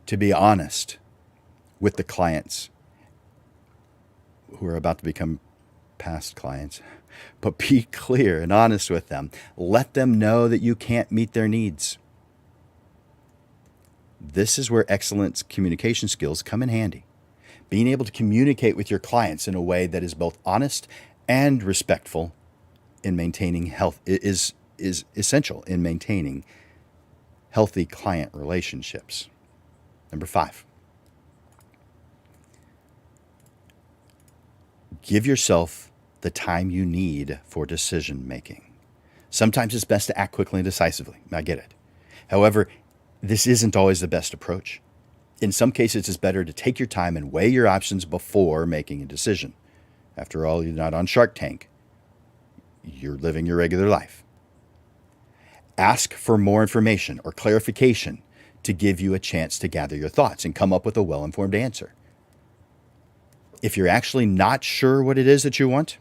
to be honest with the clients who are about to become past clients, but be clear and honest with them. Let them know that you can't meet their needs. This is where excellent communication skills come in handy. Being able to communicate with your clients in a way that is both honest and respectful in maintaining health is essential in maintaining healthy client relationships. Number 5, give yourself the time you need for decision making. Sometimes it's best to act quickly and decisively. I get it. However, this isn't always the best approach. In some cases, it's better to take your time and weigh your options before making a decision. After all, you're not on Shark Tank. You're living your regular life. Ask for more information or clarification to give you a chance to gather your thoughts and come up with a well-informed answer. If you're actually not sure what it is that you want,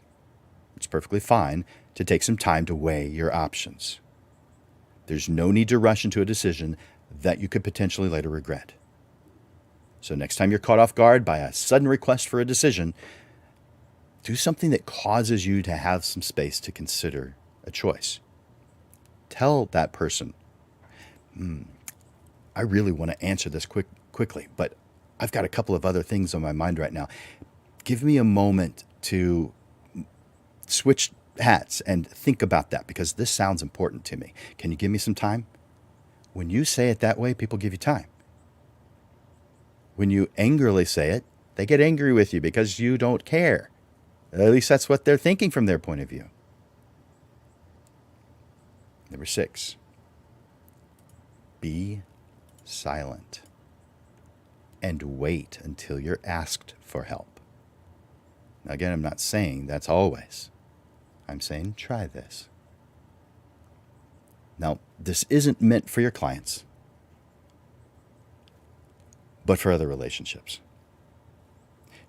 it's perfectly fine to take some time to weigh your options. There's no need to rush into a decision that you could potentially later regret. So next time you're caught off guard by a sudden request for a decision, do something that causes you to have some space to consider a choice. Tell that person, I really want to answer this quickly, but I've got a couple of other things on my mind right now. Give me a moment to switch hats and think about that because this sounds important to me. Can you give me some time? When you say it that way, people give you time. When you angrily say it, they get angry with you because you don't care. At least that's what they're thinking from their point of view. Number 6, Be silent and wait until you're asked for help. Now, again, I'm not saying that's always. I'm saying try this. Now, this isn't meant for your clients, but for other relationships.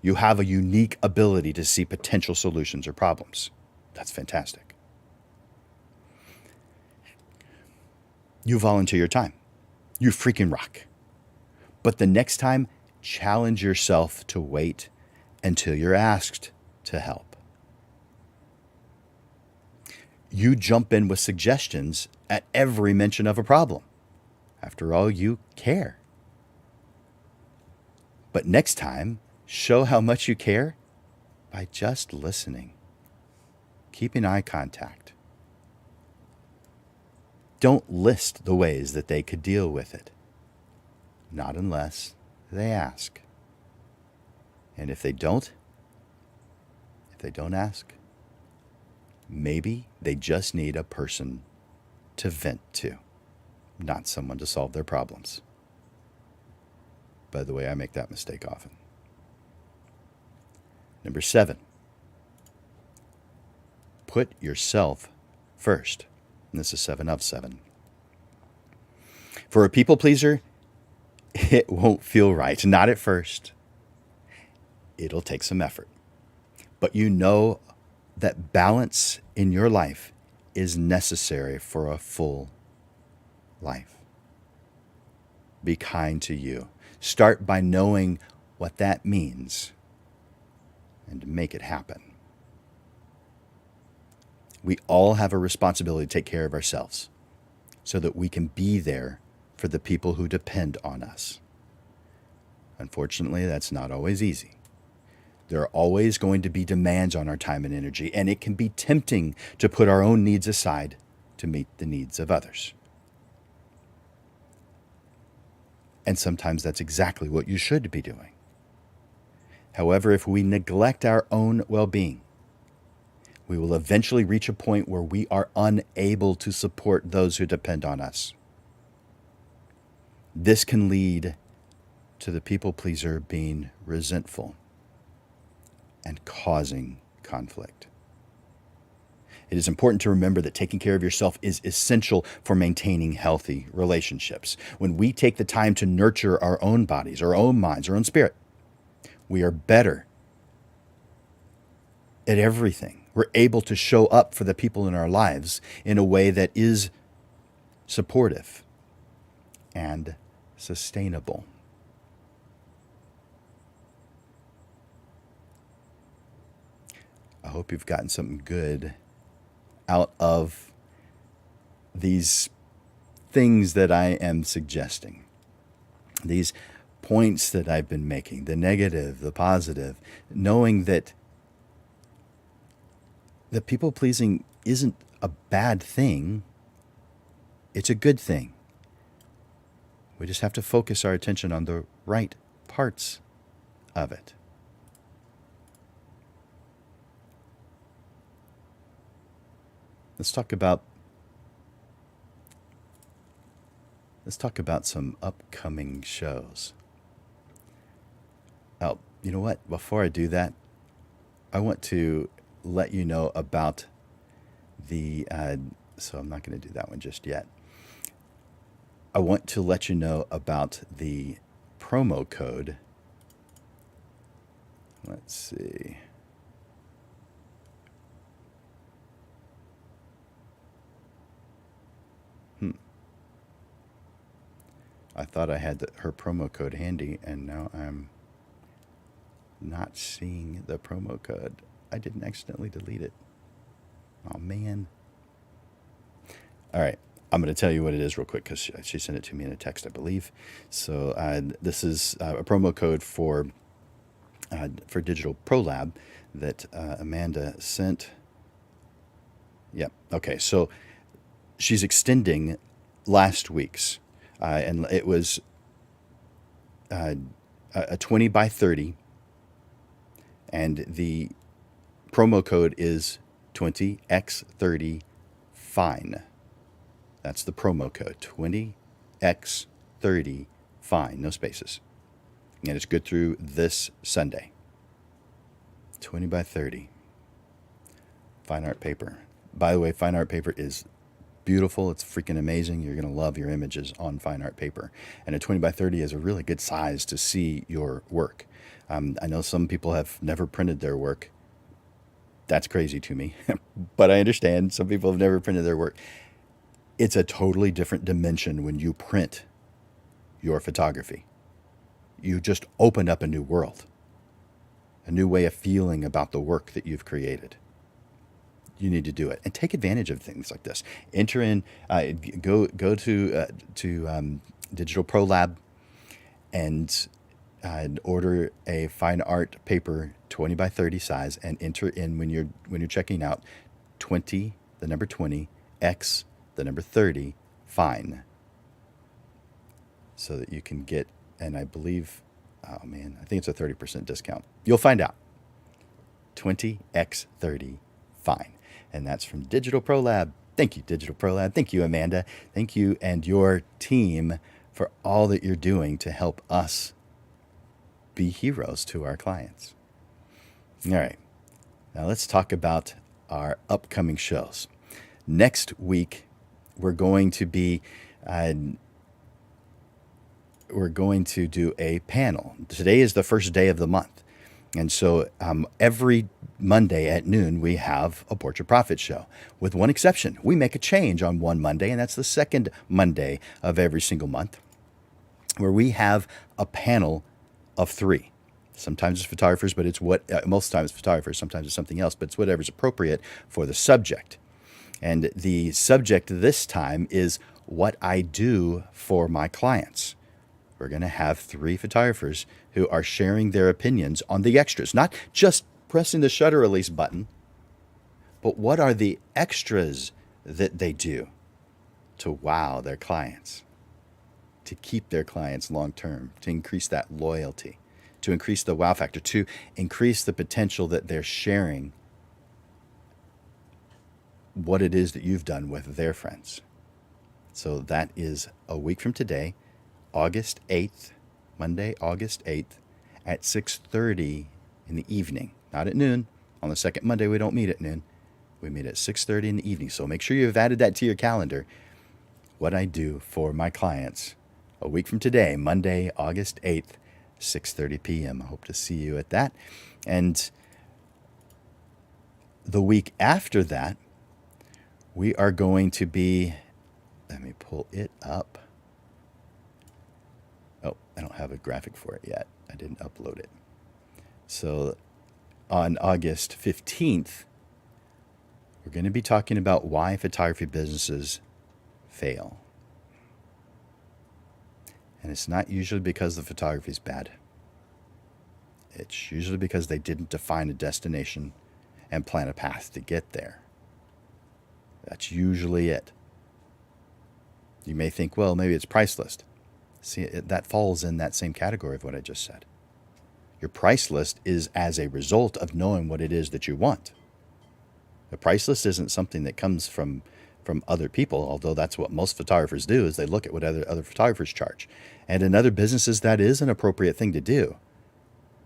You have a unique ability to see potential solutions or problems. That's fantastic. You volunteer your time. You freaking rock. But the next time, challenge yourself to wait until you're asked to help. You jump in with suggestions at every mention of a problem. After all, you care. But next time, show how much you care by just listening, keeping eye contact. Don't list the ways that they could deal with it. Not unless they ask. And if they don't ask, maybe they just need a person to vent to, not someone to solve their problems. By the way, I make that mistake often. Number 7, put yourself first. And this is 7 of 7. For a people pleaser, it won't feel right. Not at first. It'll take some effort. But you know that balance in your life is necessary for a full life. Be kind to you. Start by knowing what that means and make it happen. We all have a responsibility to take care of ourselves so that we can be there for the people who depend on us. Unfortunately, that's not always easy. There are always going to be demands on our time and energy, and it can be tempting to put our own needs aside to meet the needs of others. And sometimes that's exactly what you should be doing. However, if we neglect our own well-being, we will eventually reach a point where we are unable to support those who depend on us. This can lead to the people pleaser being resentful and causing conflict. It is important to remember that taking care of yourself is essential for maintaining healthy relationships. When we take the time to nurture our own bodies, our own minds, our own spirit, we are better at everything. We're able to show up for the people in our lives in a way that is supportive and sustainable. I hope you've gotten something good out of these things that I am suggesting, these points that I've been making, the negative, the positive, knowing that the people-pleasing isn't a bad thing. It's a good thing. We just have to focus our attention on the right parts of it. Let's talk about some upcoming shows. Oh, you know what? Before I do that, I want to let you know about the, so I'm not going to do that one just yet. I want to let you know about the promo code. Let's see. I thought I had her promo code handy, and now I'm not seeing the promo code. I didn't accidentally delete it. Oh, man. All right. I'm going to tell you what it is real quick because she sent it to me in a text, I believe. So this is a promo code for Digital Pro Lab that Amanda sent. Yep. Okay. So she's extending last week's. And it was a 20 by 30, and the promo code is 20x30 fine. That's the promo code, 20 20x30 fine, no spaces. And it's good through this Sunday. 20 by 30. Fine art paper. By the way, fine art paper is beautiful. It's freaking amazing. You're going to love your images on fine art paper. And a 20 by 30 is a really good size to see your work. I know some people have never printed their work. That's crazy to me, but I understand some people have never printed their work. It's a totally different dimension when you print your photography. You just opened up a new world, a new way of feeling about the work that you've created. You need to do it and take advantage of things like this. Enter in, go to Digital Pro Lab and order a fine art paper 20 by 30 size and enter in when you're checking out 20, the number 20, X, the number 30, fine, so that you can get, and I believe, oh man, I think it's a 30% discount. You'll find out. 20x30 fine. And that's from Digital Pro Lab. Thank you, Digital Pro Lab. Thank you, Amanda. Thank you and your team for all that you're doing to help us be heroes to our clients. All right. Now let's talk about our upcoming shows. Next week, we're going to do a panel. Today is the first day of the month. And so every Monday at noon, we have a Portrait Profit show. With one exception, we make a change on one Monday, and that's the second Monday of every single month, where we have a panel of 3. Sometimes it's photographers, but it's most times photographers, sometimes it's something else, but it's whatever's appropriate for the subject. And the subject this time is what I do for my clients. We're going to have 3 photographers who are sharing their opinions on the extras, not just pressing the shutter release button, but what are the extras that they do to wow their clients, to keep their clients long term, to increase that loyalty, to increase the wow factor, to increase the potential that they're sharing what it is that you've done with their friends. So that is a week from today, August 8th, Monday, August 8th at 6:30 in the evening, not at noon. On the second Monday, we don't meet at noon. We meet at 6:30 in the evening. So make sure you've added that to your calendar. What I do for my clients a week from today, Monday, August 8th, 6:30 p.m. I hope to see you at that. And the week after that, we are going to be, let me pull it up. Oh, I don't have a graphic for it yet. I didn't upload it. So on August 15th, we're going to be talking about why photography businesses fail. And it's not usually because the photography is bad. It's usually because they didn't define a destination and plan a path to get there. That's usually it. You may think, well, maybe it's price list. See, that falls in that same category of what I just said. Your price list is as a result of knowing what it is that you want. The price list isn't something that comes from other people, although that's what most photographers do, is they look at what other photographers charge. And in other businesses, that is an appropriate thing to do.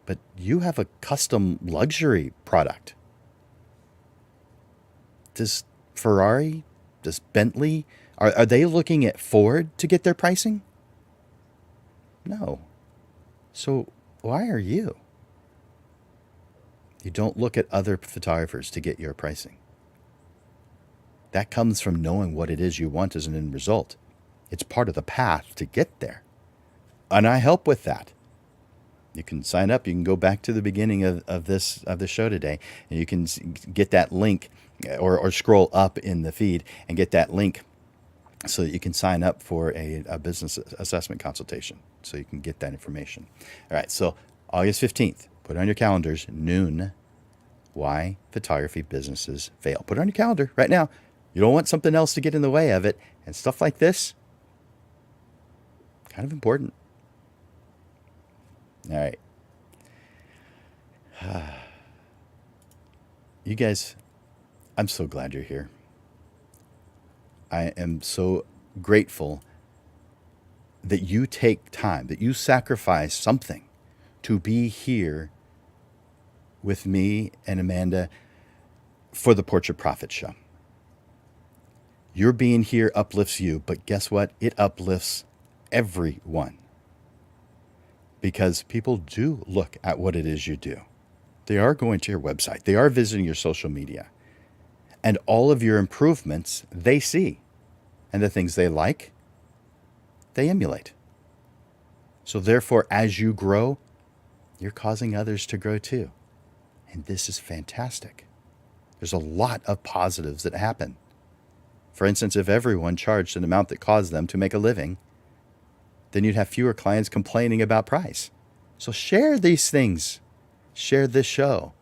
But you have a custom luxury product. Does Ferrari, does Bentley, are they looking at Ford to get their pricing? No. So why are you? You don't look at other photographers to get your pricing. That comes from knowing what it is you want as an end result. It's part of the path to get there. And I help with that. You can sign up. You can go back to the beginning of the show today, and you can get that link or scroll up in the feed and get that link so that you can sign up for a business assessment consultation so you can get that information. All right, so August 15th, put it on your calendars, noon, why photography businesses fail. Put it on your calendar right now. You don't want something else to get in the way of it. And stuff like this, kind of important. All right. You guys, I'm so glad you're here. I am so grateful that you take time, that you sacrifice something to be here with me and Amanda for the Portrait Prophet Show. Your being here uplifts you, but guess what? It uplifts everyone. Because people do look at what it is you do. They are going to your website. They are visiting your social media. And all of your improvements they see. And the things they like, they emulate. So therefore, as you grow, you're causing others to grow too. And this is fantastic. There's a lot of positives that happen. For instance, if everyone charged an amount that caused them to make a living, then you'd have fewer clients complaining about price. So share these things. Share this show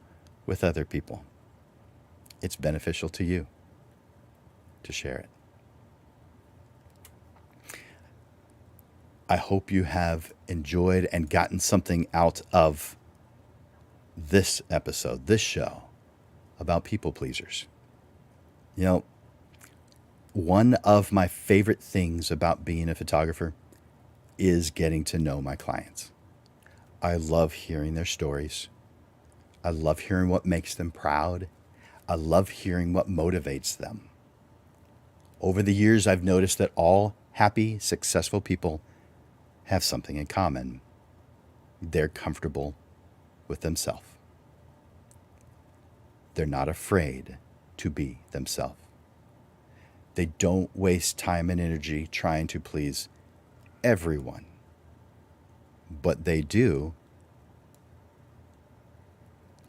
with other people. It's beneficial to you to share it. I hope you have enjoyed and gotten something out of this episode, this show, about people pleasers. You know, one of my favorite things about being a photographer is getting to know my clients. I love hearing their stories. I love hearing what makes them proud. I love hearing what motivates them. Over the years, I've noticed that all happy, successful people have something in common. They're comfortable with themselves. They're not afraid to be themselves. They don't waste time and energy trying to please everyone. But they do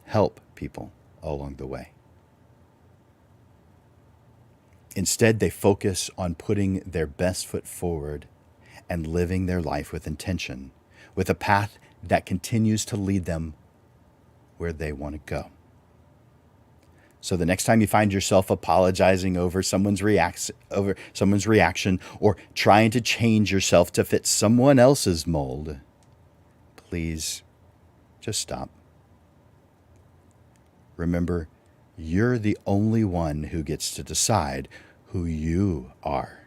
help people along the way. Instead, they focus on putting their best foot forward and living their life with intention, with a path that continues to lead them where they want to go. So the next time you find yourself apologizing over someone's reaction or trying to change yourself to fit someone else's mold, please just stop. Remember, you're the only one who gets to decide who you are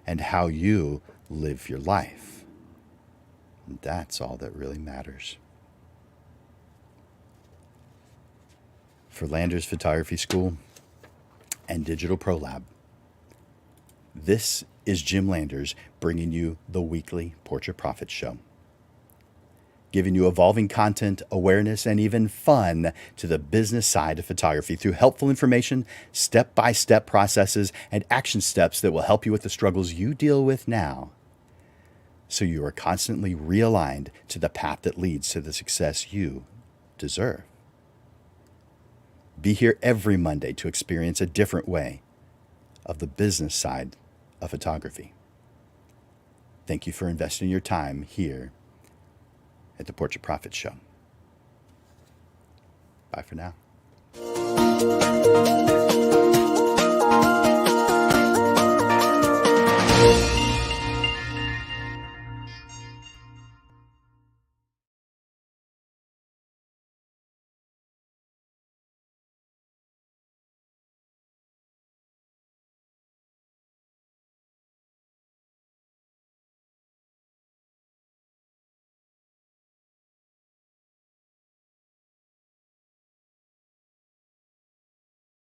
and how you live your life. And that's all that really matters. For Landers Photography School and Digital Pro Lab, this is Jim Landers bringing you the weekly Portrait Prophet Show, giving you evolving content, awareness, and even fun to the business side of photography through helpful information, step-by-step processes, and action steps that will help you with the struggles you deal with now, so you are constantly realigned to the path that leads to the success you deserve. Be here every Monday to experience a different way of the business side of photography. Thank you for investing your time here at the Portrait Prophet Show. Bye for now.